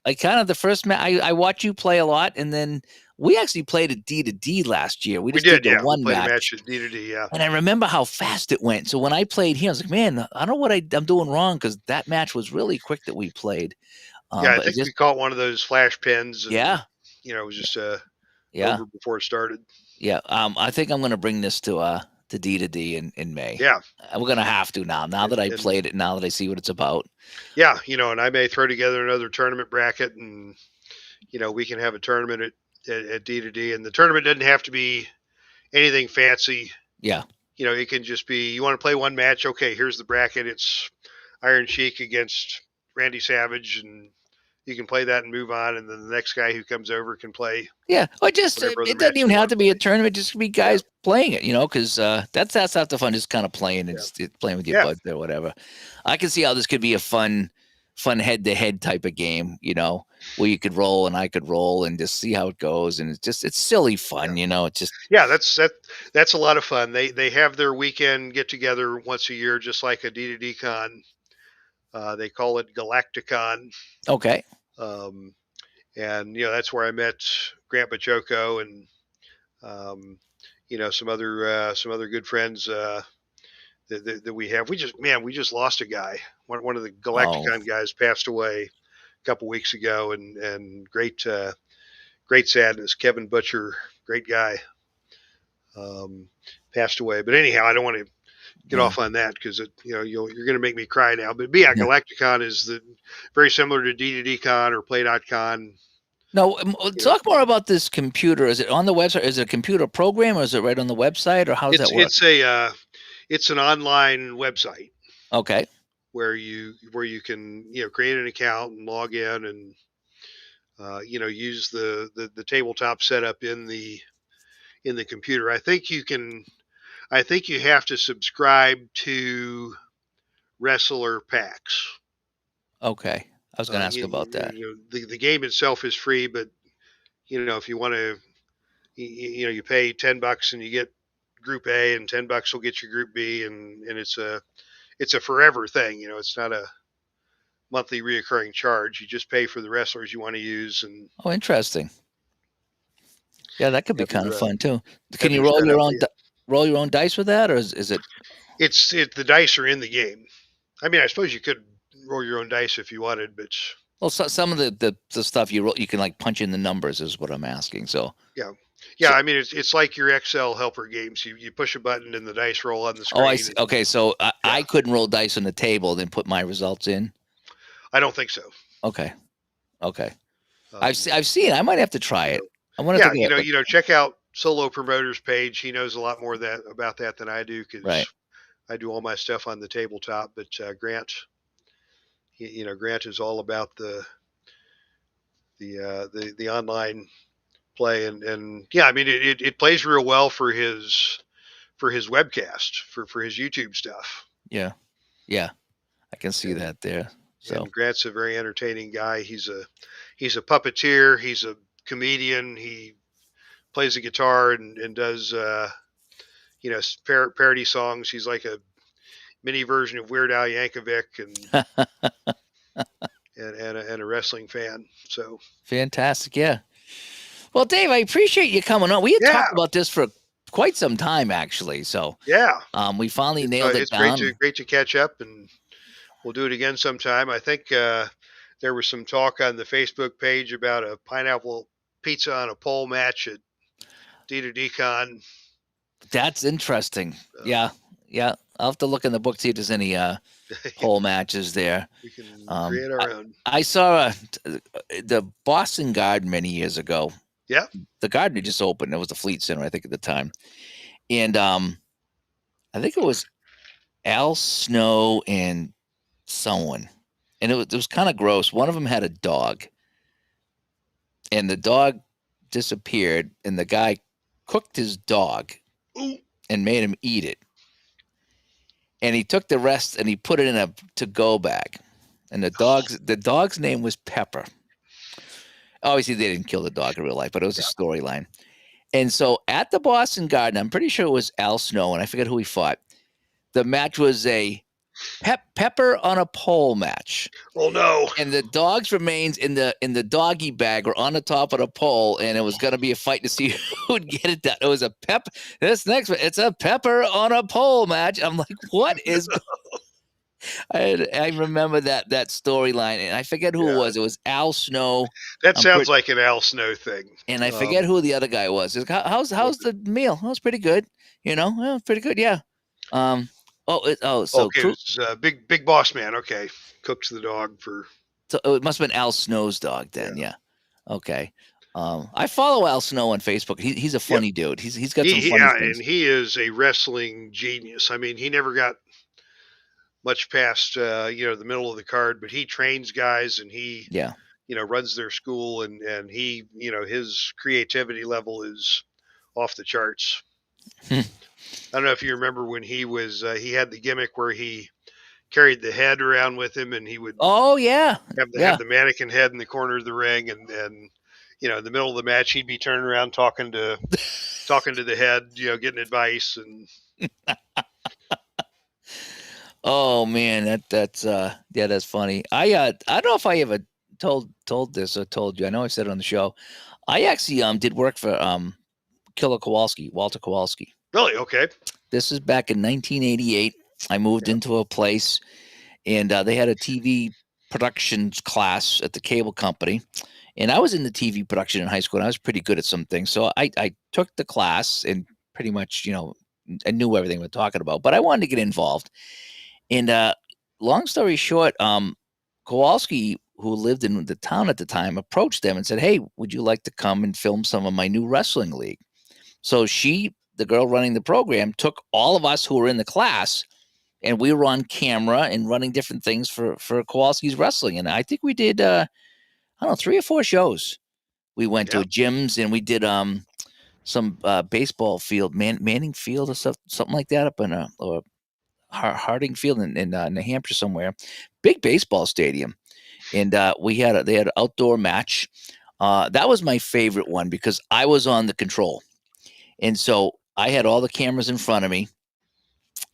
A: I kind of the first match. I watch you play a lot, and then we actually played a D to D last year. We
B: We
A: just did
B: did,
A: the
B: yeah. We
A: one
B: played a
A: match,
B: match at D to D, yeah.
A: and I remember how fast it went. So when I played here, I was like, man, I don't know what I'm doing wrong, because that match was really quick that we played.
B: Yeah, I
A: But it
B: think
A: just
B: we caught one of those flash pins, and
A: yeah,
B: it was just
A: yeah,
B: over before it started.
A: yeah. I think I'm gonna bring this to D to D in May.
B: Yeah,
A: We're gonna have to now. Now that I
B: and
A: played it, now that I see what it's about.
B: yeah, and I may throw together another tournament bracket, and we can have a tournament at D to D, and the tournament doesn't have to be anything fancy.
A: Yeah.
B: It can just be, you want to play one match. Okay, here's the bracket. It's Iron Sheik against Randy Savage, and you can play that and move on. And then the next guy who comes over can play
A: Yeah, or just
B: whatever other
A: it doesn't
B: match
A: even
B: they
A: have
B: want
A: to
B: to
A: be a
B: play.
A: tournament. Just be
B: Yeah,
A: guys playing it, because that's half the fun. Just kind of playing and
B: yeah,
A: playing with your
B: yeah,
A: buds or whatever. I can see how this could be a fun head to head type of game. Where you could roll and I could roll and just see how it goes, and it's silly
B: yeah.
A: fun. It's just
B: Yeah, that's a lot of fun. They have their weekend get together once a year, just like a D2D con. They call it Galacticon,
A: okay.
B: um, and that's where I met Grant Bachoko, and Um, some other good friends that we have. We just lost a guy. One of the
A: Oh,
B: Galacticon guys passed away a couple weeks ago, and great sadness. Kevin Butcher, great guy, um, passed away. But anyhow, I don't want to get
A: yeah,
B: off on that because you're going to make me cry now. But yeah,
A: yeah.
B: Galacticon is very similar to D2D Con or Play.con.
A: No,
B: You know,
A: talk more about this computer. Is it on the website? Is it a computer program, or is it right on the website, or how does that work?
B: it's an online website
A: Okay,
B: where you can create an account and log in and use the tabletop setup in the computer. I think you have to subscribe to wrestler packs.
A: okay. I was going to ask about that.
B: The game itself is free, but if you want to, you pay $10 and you get Group A, and $10 will get you Group B, and it's a forever thing. It's not a monthly reoccurring charge. You just pay for the wrestlers you want to use, and
A: Oh, interesting. Yeah, that could be
B: have
A: kind of
B: your
A: fun too. Can
B: have
A: you
B: your setup.
A: roll your own dice with that, or is it?
B: The dice are in the game. I mean, I suppose you could roll your own dice if you wanted, but
A: Well, some of the stuff you roll, you can like punch in the numbers, is what I'm asking. So,
B: yeah, yeah.
A: so
B: I mean, it's like your Excel helper games. You push a button and the dice roll on the
A: oh, I
B: screen.
A: see.
B: And
A: Okay, so
B: yeah,
A: I couldn't roll dice on the table, then put my results in.
B: I don't think so.
A: Okay, okay.
B: Um,
A: I've seen. I might have to try
B: you
A: it.
B: know,
A: I want to
B: yeah,
A: take a look.
B: check out Solo Promoter's page. He knows a lot more about that than I do because
A: Right.
B: I do all my stuff on the tabletop. But Grant is all about the online play, and yeah, I mean it plays real well for his webcast for his YouTube stuff.
A: Yeah. Yeah. I can see
B: And
A: that there. So,
B: Grant's a very entertaining guy. He's a puppeteer. He's a comedian. He plays the guitar and does parody songs. He's like a mini version of Weird Al Yankovic and a wrestling fan. So
A: fantastic. Yeah. Well, Dave, I appreciate you coming on. We had
B: yeah,
A: talked about this for quite some time, actually. So,
B: yeah,
A: we finally nailed it
B: it's great
A: down.
B: to catch up, and we'll do it again sometime. I think there was some talk on the Facebook page about a pineapple pizza on a pole match at D2D Con.
A: That's interesting.
B: So
A: Yeah. Yeah. I'll have to look in the book, see if there's any pole matches there.
B: we can
A: Um,
B: create
A: I,
B: our own.
A: I saw the Boston Garden many years ago.
B: Yeah.
A: The Garden had just opened. It was the Fleet Center, I think, at the time. And I think it was Al Snow and someone. And it was kind of gross. One of them had a dog. And the dog disappeared. And the guy cooked his dog
B: Ooh.
A: and made him eat it. And he took the rest and he put it in a to-go bag. And the dog's name was Pepper. Obviously, they didn't kill the dog in real life, but it was a storyline. And so at the Boston Garden, I'm pretty sure it was Al Snow, and I forget who he fought. The match was a pepper on a pole match,
B: Oh no.
A: and the dog's remains in the doggy bag were on the top of the pole, and it was going to be a fight to see who would get it done. It was a This next one, it's a pepper on a pole match. I'm like, what is? I remember that storyline, and I forget who it
B: Yeah.
A: was. It was Al Snow.
B: That
A: I'm
B: sounds
A: pretty,
B: like an Al Snow thing.
A: and I forget who the other guy was. How's the meal? Oh, it's pretty good. Well, pretty good. Yeah. Um. So
B: Okay, it's big boss man. Okay, cooks the dog for.
A: it must have been Al Snow's dog then.
B: Yeah.
A: Yeah. Okay. I follow Al Snow on Facebook. He's a
B: Yep.
A: funny dude. He's got some funny
B: And
A: things.
B: he is a wrestling genius. I mean, he never got much past the middle of the card, but he trains guys and he
A: Yeah.
B: runs their school, and he his creativity level is off the charts. I don't know if you remember when he had the gimmick where he carried the head around with him, and he would
A: Oh yeah.
B: have
A: Yeah.
B: the mannequin head in the corner of the ring, and in the middle of the match he'd be turning around talking to the head, getting advice. And
A: Oh man, that's yeah, that's funny. I don't know if I ever told this or told you. I know I said it on the show. I actually did work for Killer Kowalski, Walter Kowalski.
B: Really? Okay.
A: This is back in 1988. I moved
B: Yep.
A: into a place, and they had a TV productions class at the cable company. And I was in the TV production in high school, and I was pretty good at some things. So I took the class and pretty much, I knew everything we were talking about, but I wanted to get involved. And long story short, Kowalski, who lived in the town at the time, approached them and said, "Hey, would you like to come and film some of my new wrestling league?" So she, the girl running the program, took all of us who were in the class, and we were on camera and running different things for Kowalski's wrestling. And I think we did, I don't know, 3 or 4 shows. We went to
B: Yeah.
A: gyms and we did some baseball field, Manning Field or something like that, up in or Harding Field in New Hampshire somewhere, big baseball stadium. And they had an outdoor match. That was my favorite one because I was on the control, and so I had all the cameras in front of me.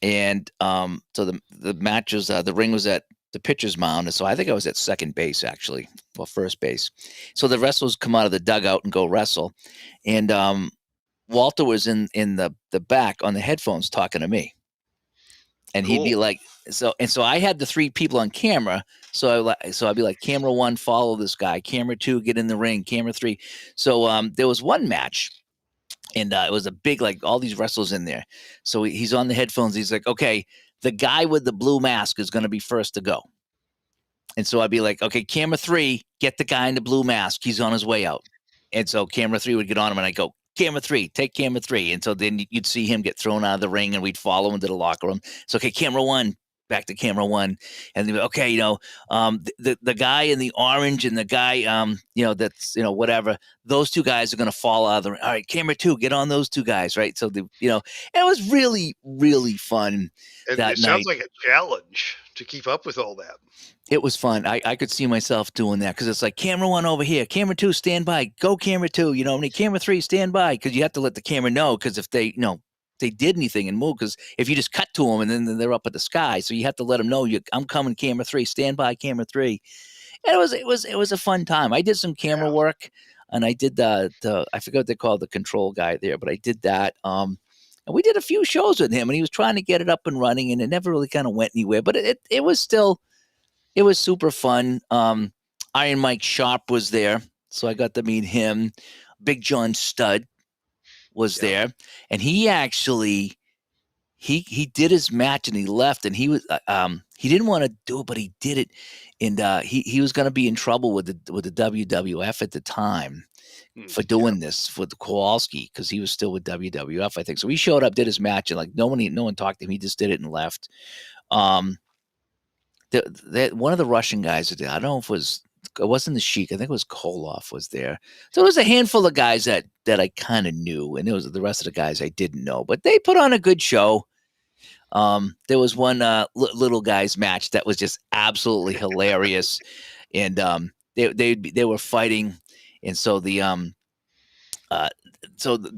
A: And so the match was the ring was at the pitcher's mound, and so I think I was at second base actually, well, first base. So the wrestlers come out of the dugout and go wrestle, and Walter was in the back on the headphones talking to me, and he'd be
B: Cool.
A: like, so I had the 3 people on camera, so I'd be like, camera 1, follow this guy, camera 2, get in the ring, camera 3. So there was one match. And it was a big, like all these wrestlers in there. So he's on the headphones. He's like, okay, the guy with the blue mask is going to be first to go. And so I'd be like, okay, camera 3, get the guy in the blue mask. He's on his way out. And so camera 3 would get on him, and I go, camera 3, take camera 3. And so then you'd see him get thrown out of the ring, and we'd follow him to the locker room. So, okay, camera 1, back to camera 1. And then, okay, the guy in the orange and the guy, that's, whatever, those 2 guys are going to fall out of the ring. All right, camera 2, get on those 2 guys, right? So, and it was really, really fun
B: And
A: that
B: it sounds
A: night.
B: like a challenge to keep up with all that.
A: It was fun. I could see myself doing that because it's like camera 1 over here, camera 2, stand by, go camera 2, camera 3, stand by, because you have to let the camera know, because if they, they did anything and move, because if you just cut to them and then they're up at the sky, so you have to let them know I'm coming, camera 3, stand by, camera 3. And it was a fun time. I did some camera work, and I did the I forget what they call the control guy there, but I did that. And we did a few shows with him, and he was trying to get it up and running, and it never really kind of went anywhere, but it was still. It was super fun. Iron Mike Sharp was there, so I got to meet him. Big John Studd was there, and he actually he did his match and he left, and he didn't want to do it, but he did it, and he was going to be in trouble with the WWF at the time for doing this with Kowalski, because he was still with WWF, I think. So he showed up, did his match, and like no one talked to him. He just did it and left. One of the Russian guys, I don't know if it wasn't the Sheik. I think it was Koloff was there. So it was a handful of guys that I kind of knew, and it was the rest of the guys I didn't know. But they put on a good show. There was one little guys match that was just absolutely hilarious, and they were fighting, and so the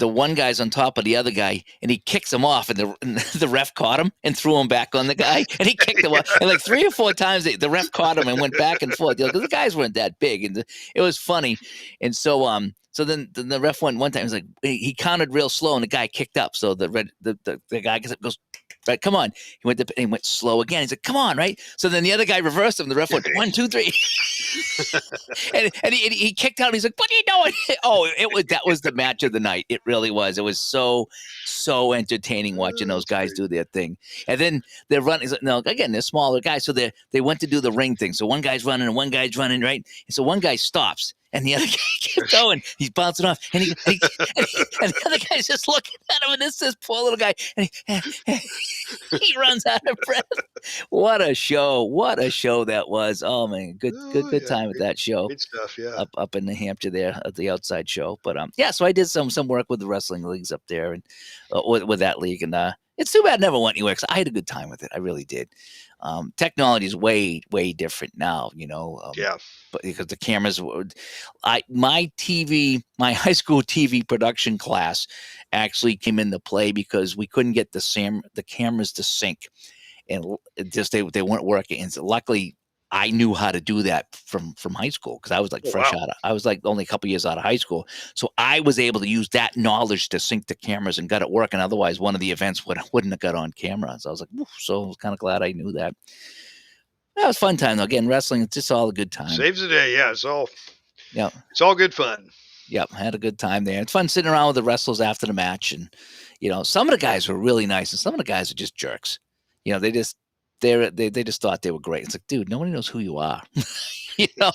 A: one guy's on top of the other guy, and he kicks him off, and the ref caught him and threw him back on the guy, and he kicked him off. And like 3 or 4 times, the ref caught him and went back and forth, because the guys weren't that big, and it was funny. And so then the ref went one time. He was like, he counted real slow, and the guy kicked up. So the guy goes, right, come on. He went slow again. He's like, come on, right? So then the other guy reversed him. The ref went 1, 2, 3, and he kicked out. And he's like, what are you doing? Oh, that was the match of the night. It really was. It was so entertaining watching those guys do their thing. And then they're running. No, again, they're smaller guys, so they went to do the ring thing. So one guy's running and one guy's running, right? And so one guy stops, and the other guy keeps going. He's bouncing off, and and the other guy's just looking at him, and this poor little guy, and he runs out of breath. What a show! What a show that was! Oh man, good time at that show.
B: Good stuff, yeah.
A: Up in New Hampshire there at the outside show. But so I did some work with the wrestling leagues up there, and with that league, and it's too bad it never went anywhere, because I had a good time with it. I really did. Technology is way different now, but because the cameras were, my high school TV production class actually came into play because we couldn't get the cameras to sync, and just they weren't working. And so luckily I knew how to do that from high school because I was like
B: Oh, wow.
A: I was like only a couple years out of high school. So I was able to use that knowledge to sync the cameras and got it working. Otherwise, one of the events wouldn't have got on camera. So I was like, so I was kind of glad I knew that. That was a fun time though. Again, wrestling, it's just all a good time.
B: Saves the day. Yeah, it's all
A: Yep.
B: good fun.
A: Yep. I had a good time there. It's fun sitting around with the wrestlers after the match. And, some of the guys were really nice and some of the guys are just jerks. They just they just thought they were great. It's like, dude, nobody knows who you are. you know,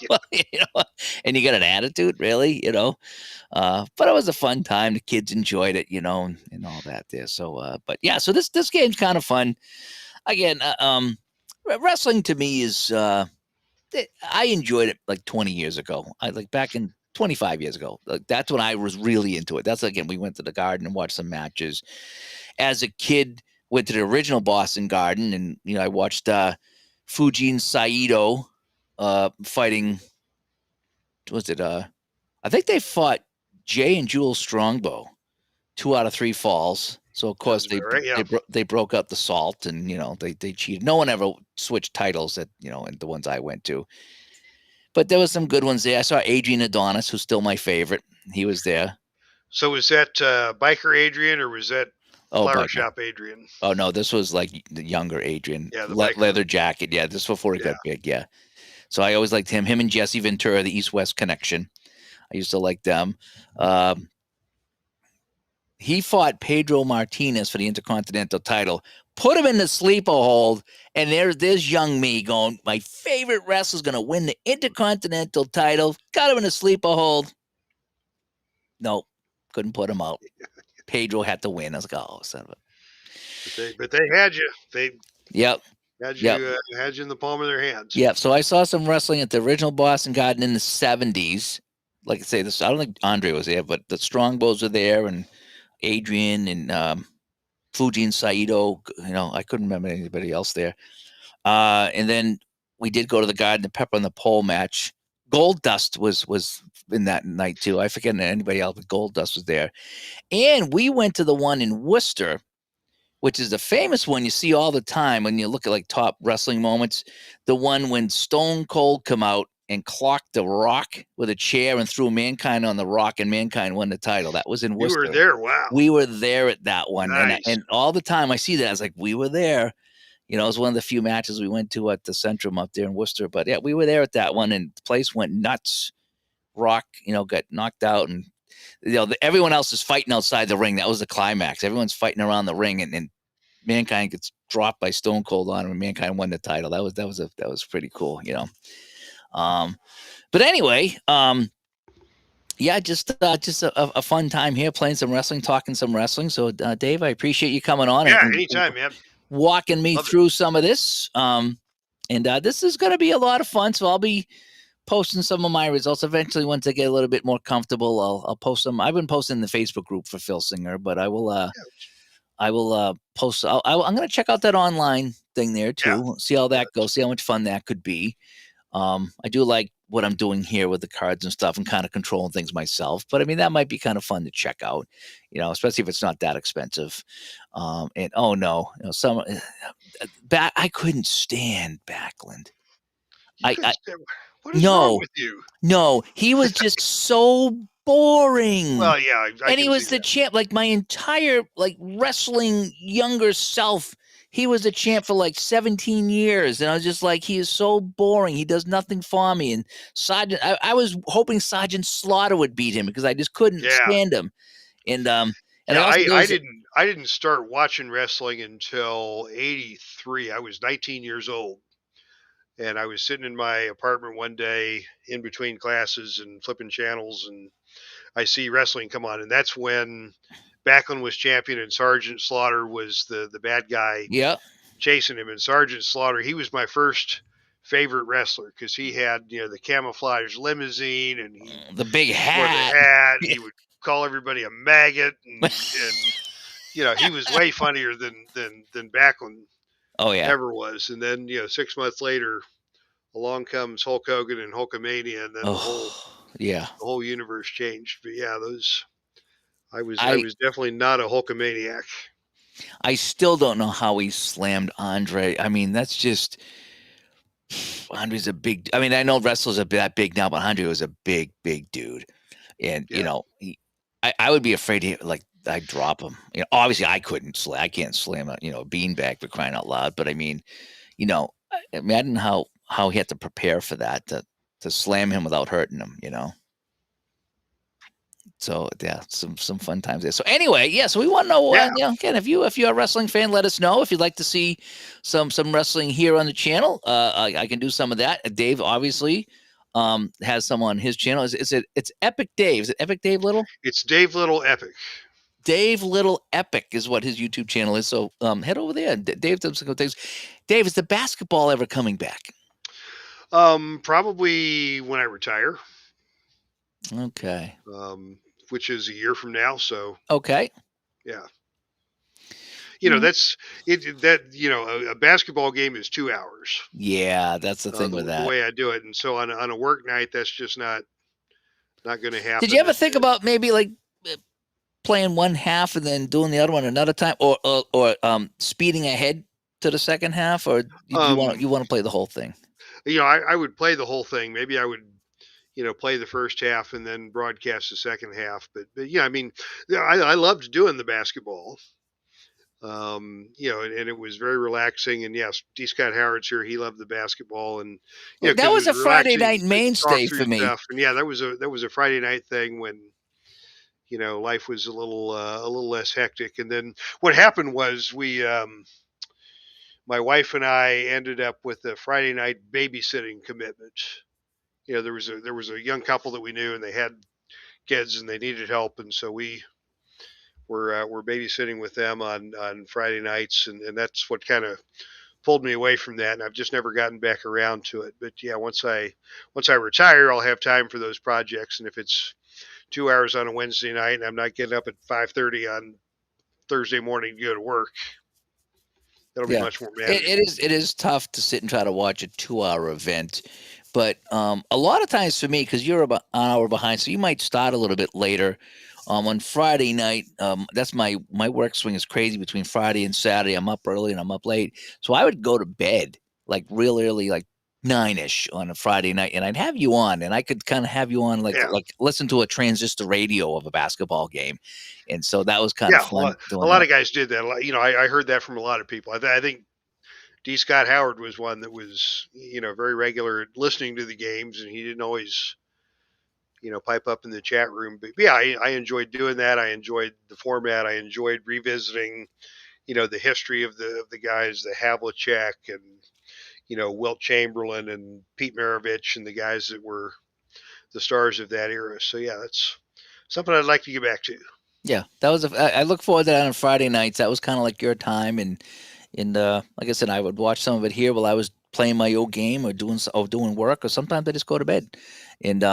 A: and you got an attitude, really, but it was a fun time. The kids enjoyed it, and all that there. So, but yeah, so this game's kind of fun. Again, wrestling to me is, I enjoyed it like 20 years ago. I like back in 25 years ago. Like, that's when I was really into it. That's again, we went to the Garden and watched some matches. As a kid, went to the original Boston Garden, and I watched Fujin Saito fighting. Was it? I think they fought Jay and Jules Strongbow, 2 out of 3 falls. So of course
B: Right, yeah.
A: they broke up the salt, and they cheated. No one ever switched titles at and the ones I went to. But there was some good ones there. I saw Adrian Adonis, who's still my favorite. He was there.
B: So was that Biker Adrian or was that Flower Shop Adrian?
A: Oh no, this was like the younger Adrian.
B: Yeah, the
A: leather jacket. Yeah, this before he got big. Yeah. So I always liked him. Him and Jesse Ventura, the East West connection. I used to like them. He fought Pedro Martinez for the Intercontinental title. Put him in the sleeper hold, and there's young me going, my favorite wrestler's going to win the Intercontinental title. Got him in the sleeper hold. Nope, couldn't put him out. Pedro had to win. I was like, oh, son of a.
B: But they had you. They
A: Yep.
B: had you had you in the palm of their hands.
A: Yep. So I saw some wrestling at the original Boston Garden in the 70s. Like I say, this, I don't think Andre was there, but the Strongbows were there, and Adrian and Fujin Saito. I couldn't remember anybody else there. And then we did go to the Garden, the Pepper on the Pole match. Gold Dust was in that night too. I forget anybody else, but Gold Dust was there. And we went to the one in Worcester, which is the famous one you see all the time when you look at like top wrestling moments. The one when Stone Cold come out and clocked the Rock with a chair and threw Mankind on the Rock, and Mankind won the title. That was in Worcester.
B: You were there. Wow.
A: We were there at that one.
B: Nice.
A: And all the time I see that, I was like, we were there. It was one of the few matches we went to at the Centrum up there in Worcester. But yeah, we were there at that one, and the place went nuts. Rock, got knocked out, and everyone else is fighting outside the ring. That was the climax. Everyone's fighting around the ring, and Mankind gets dropped by Stone Cold on him, and Mankind won the title. That was pretty cool, But anyway, yeah, just a fun time here, playing some wrestling, talking some wrestling. So, Dave, I appreciate you coming on.
B: Yeah, anytime, man.
A: Walking me through some of this. And this is going to be a lot of fun. So I'll be posting some of my results eventually. Once I get a little bit more comfortable, I'll post them. I've been posting in the Facebook group for Filsinger, but I will post. I'm going to check out that online thing there too. See how that goes. See how much fun that could be. I do like what I'm doing here with the cards and stuff, and kind of controlling things myself. But I mean, that might be kind of fun to check out, especially if it's not that expensive. And oh no, some I couldn't stand Backlund.
B: What is wrong with you?
A: No, he was just so boring.
B: Well, yeah,
A: and he was the champ. Like my entire wrestling younger self, he was the champ for like 17 years, and I was just like, he is so boring. He does nothing for me. And Sergeant, I was hoping Sergeant Slaughter would beat him because I just couldn't stand him. And
B: I didn't start watching wrestling until '83. I was 19 years old. And I was sitting in my apartment one day in between classes and flipping channels, and I see wrestling come on. And that's when Backlund was champion and Sergeant Slaughter was the bad guy chasing him. And Sergeant Slaughter, he was my first favorite wrestler because he had, the camouflage limousine and
A: the big hat.
B: Wore the hat. He would call everybody a maggot. And he was way funnier than Backlund.
A: Oh yeah,
B: ever was. And then 6 months later, along comes Hulk Hogan and Hulkamania, and then the whole universe changed. But yeah, I was definitely not a Hulkamaniac.
A: I still don't know how he slammed Andre. I mean, that's just Andre's a big. I mean, I know wrestlers are that big now, but Andre was a big, big dude, and
B: Yeah.
A: I would be afraid to like I'd drop him. Obviously I couldn't slam. I can't slam a beanbag for crying out loud. But I mean, imagine how he had to prepare for that to slam him without hurting him. So yeah, some fun times there. So anyway, yeah. So we want to know,
B: Yeah.
A: again, if you're a wrestling fan, let us know if you'd like to see some wrestling here on the channel. I can do some of that. Dave obviously has some on his channel. It's Epic Dave? Is it Epic Dave Little?
B: It's Dave Little Epic.
A: Dave Little Epic is what his YouTube channel is. So head over there. Dave does some good things. Dave, is the basketball ever coming back?
B: Probably when I retire.
A: Okay.
B: Which is a year from now. So
A: Okay.
B: yeah.
A: Yeah.
B: That's it. A basketball game is 2 hours.
A: Yeah, that's the thing with
B: The
A: that.
B: way I do it, and so on a work night, that's just not going to
A: Did you
B: happen.
A: ever think about maybe like playing one half and then doing the other one another time, or speeding ahead to the second half, or you want to play the whole thing?
B: I would play the whole thing. Maybe I would, play the first half and then broadcast the second half. But yeah, I mean, yeah, I loved doing the basketball. And it was very relaxing. And yes, D. Scott Howard's here. He loved the basketball, and
A: That
B: because it
A: was
B: was
A: a Friday
B: relaxing
A: night
B: to talk
A: mainstay
B: through
A: for me.
B: stuff. And yeah, that was a Friday night thing when life was a little less hectic. And then what happened was my wife and I ended up with a Friday night babysitting commitment. There was a young couple that we knew, and they had kids, and they needed help, and so we're babysitting with them on Friday nights, and that's what kind of pulled me away from that, and I've just never gotten back around to it. But yeah, once I retire, I'll have time for those projects, and if it's 2 hours on a Wednesday night, and I'm not getting up at 5:30 on Thursday morning to go to work, that'll be
A: Yeah,
B: much more
A: it
B: manageable.
A: is it is tough to sit and try to watch a 2 hour event, but a lot of times for me, because you're about an hour behind, so you might start a little bit later. On Friday night, that's my work swing is crazy between Friday and Saturday. I'm up early and I'm up late, so I would go to bed like real early, like 9ish on a Friday night, and I'd have you on, and I could kind of have you on
B: Yeah,
A: like listen to a transistor radio of a basketball game, and so that was kind of
B: yeah.
A: fun
B: A
A: doing
B: lot
A: that.
B: of guys did that. I heard that from a lot of people. I think D. Scott Howard was one that was, very regular at listening to the games, and he didn't always, pipe up in the chat room. But yeah, I enjoyed doing that. I enjoyed the format. I enjoyed revisiting, the history of the guys, the Havlicek and Wilt Chamberlain and Pete Maravich and the guys that were the stars of that era. So yeah, that's something I'd like to get back to.
A: Yeah, that was. I look forward to that on Friday nights. That was kind of like your time, and like I said, I would watch some of it here while I was playing my old game or doing work, or sometimes I just go to bed, and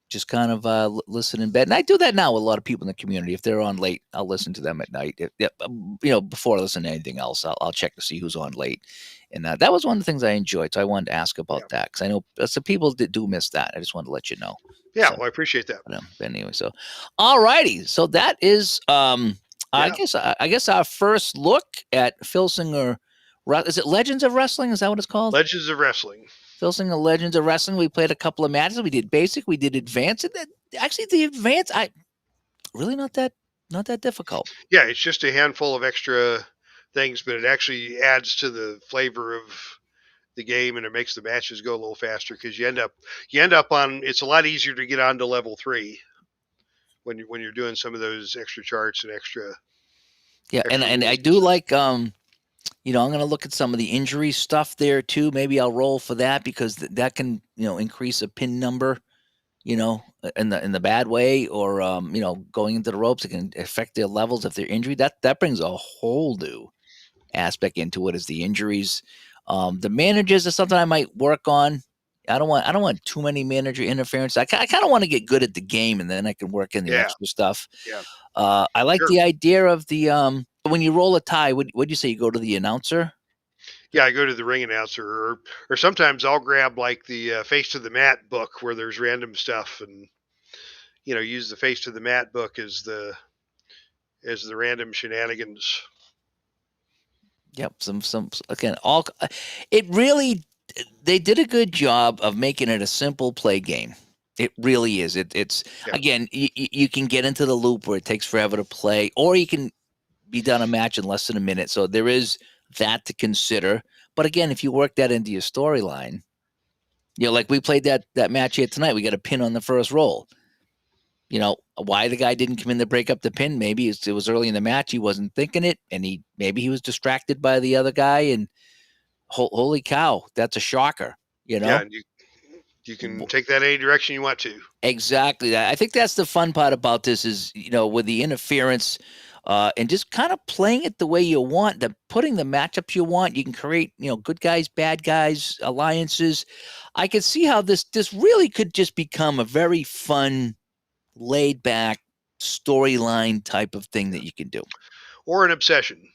A: just kind of listen in bed. And I do that now with a lot of people in the community. If they're on late, I'll listen to them at night. Before I listen to anything else, I'll check to see who's on late. And that was one of the things I enjoyed. So I wanted to ask about
B: Yeah,
A: that because I know some people that do miss that. I just wanted to let you know.
B: yeah.
A: So.
B: Well, I appreciate that.
A: But anyway, so all righty. So that is
B: Yeah,
A: I guess our first look at Filsinger. Is it Legends of Wrestling? Is that what it's called?
B: Legends of Wrestling.
A: Filsinger Legends of Wrestling. We played a couple of matches. We did basic. We did advanced. And actually, the advanced, I really not that difficult.
B: Yeah, it's just a handful of extra things, but it actually adds to the flavor of the game, and it makes the matches go a little faster because you end up on. It's a lot easier to get on to level 3 when you're doing some of those extra charts and extra
A: Yeah,
B: extra
A: and I
B: moves and
A: do
B: stuff.
A: like I'm going to look at some of the injury stuff there too. Maybe I'll roll for that because that can increase a pin number in the bad way, or going into the ropes, it can affect their levels if they're injured. That brings a whole new aspect into it, is the injuries. The managers is something I might work on. I don't want too many manager interference. I kind of want to get good at the game, and then I can work in the
B: Yeah,
A: extra stuff.
B: yeah,
A: I like
B: sure.
A: the idea of the when you roll a tie. Would you say you go to the announcer?
B: Yeah, I go to the ring announcer, or sometimes I'll grab like the face to the mat book where there's random stuff, and use the face to the mat book as the random shenanigans.
A: Yep. Some again. All it really. they did a good job of making it a simple play game. It really is. It's
B: Yeah.
A: again, you can get into the loop where it takes forever to play, or you can be done a match in less than a minute. So there is that to consider. But again, if you work that into your storyline, like we played that match here tonight, we got a pin on the first roll. Why the guy didn't come in to break up the pin? Maybe it was early in the match, he wasn't thinking it, and maybe he was distracted by the other guy. And holy cow, that's a shocker.
B: Yeah, and you can take that any direction you want to.
A: Exactly. I think that's the fun part about this is, with the interference and just kind of playing it the way you want, putting the matchups you want. You can create, good guys, bad guys, alliances. I could see how this really could just become a very fun, laid back storyline type of thing that you can do.
B: Or an obsession.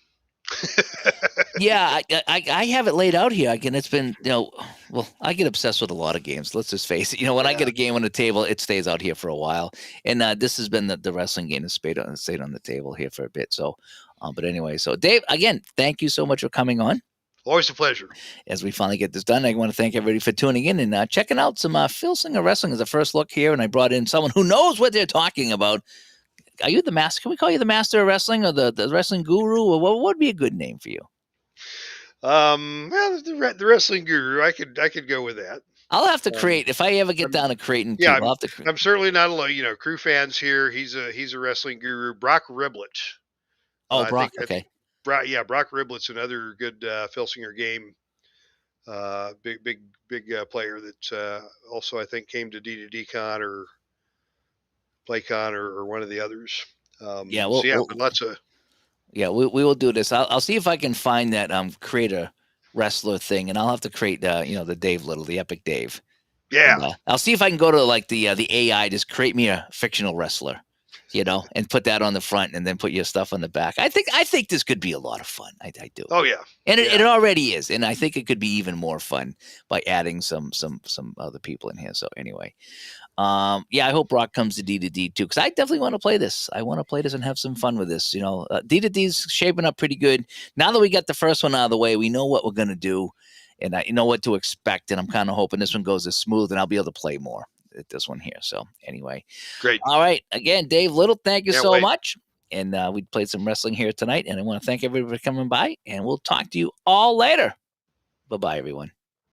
A: Yeah, I have it laid out here. It's been, well, I get obsessed with a lot of games. Let's just face it. When I get a game on the table, it stays out here for a while. And this has been the wrestling game that stayed on the table here for a bit. So, but anyway, so Dave, again, thank you so much for coming on.
B: Always a pleasure.
A: As we finally get this done, I want to thank everybody for tuning in and checking out some Filsinger Wrestling as a first look here. And I brought in someone who knows what they're talking about. Are you the master? Can we call you the master of wrestling or the wrestling guru? Or what would be a good name for you?
B: Well, the wrestling guru, I could go with that.
A: I'll have to create if I ever get down to creating.
B: Yeah,
A: I'll have to create.
B: I'm certainly not alone. Crew fans here. He's a wrestling guru. Brock Riblet.
A: Oh, Brock. Okay.
B: Brock Riblet's another good Filsinger game. Big player that also I think came to D2D-Con or PlayCon or one of the others.
A: Yeah.
B: Lots of.
A: Yeah, we will do this. I'll see if I can find that create a wrestler thing, and I'll have to create the Dave Little, the Epic Dave.
B: Yeah.
A: And, I'll see if I can go to like the AI, just create me a fictional wrestler, and put that on the front, and then put your stuff on the back. I think this could be a lot of fun. I do.
B: Oh yeah.
A: And it already is, and I think it could be even more fun by adding some other people in here. So anyway. I hope Brock comes to D2D too, because I definitely want to play this. I want to play this and have some fun with this. D2D's shaping up pretty good. Now that we got the first one out of the way, we know what we're going to do, and I know what to expect. And I'm kind of hoping this one goes as smooth, and I'll be able to play more at this one here. So anyway,
B: great.
A: All right, again, Dave Little, thank you so much. And we played some wrestling here tonight, and I want to thank everybody for coming by. And we'll talk to you all later. Bye-bye, everyone.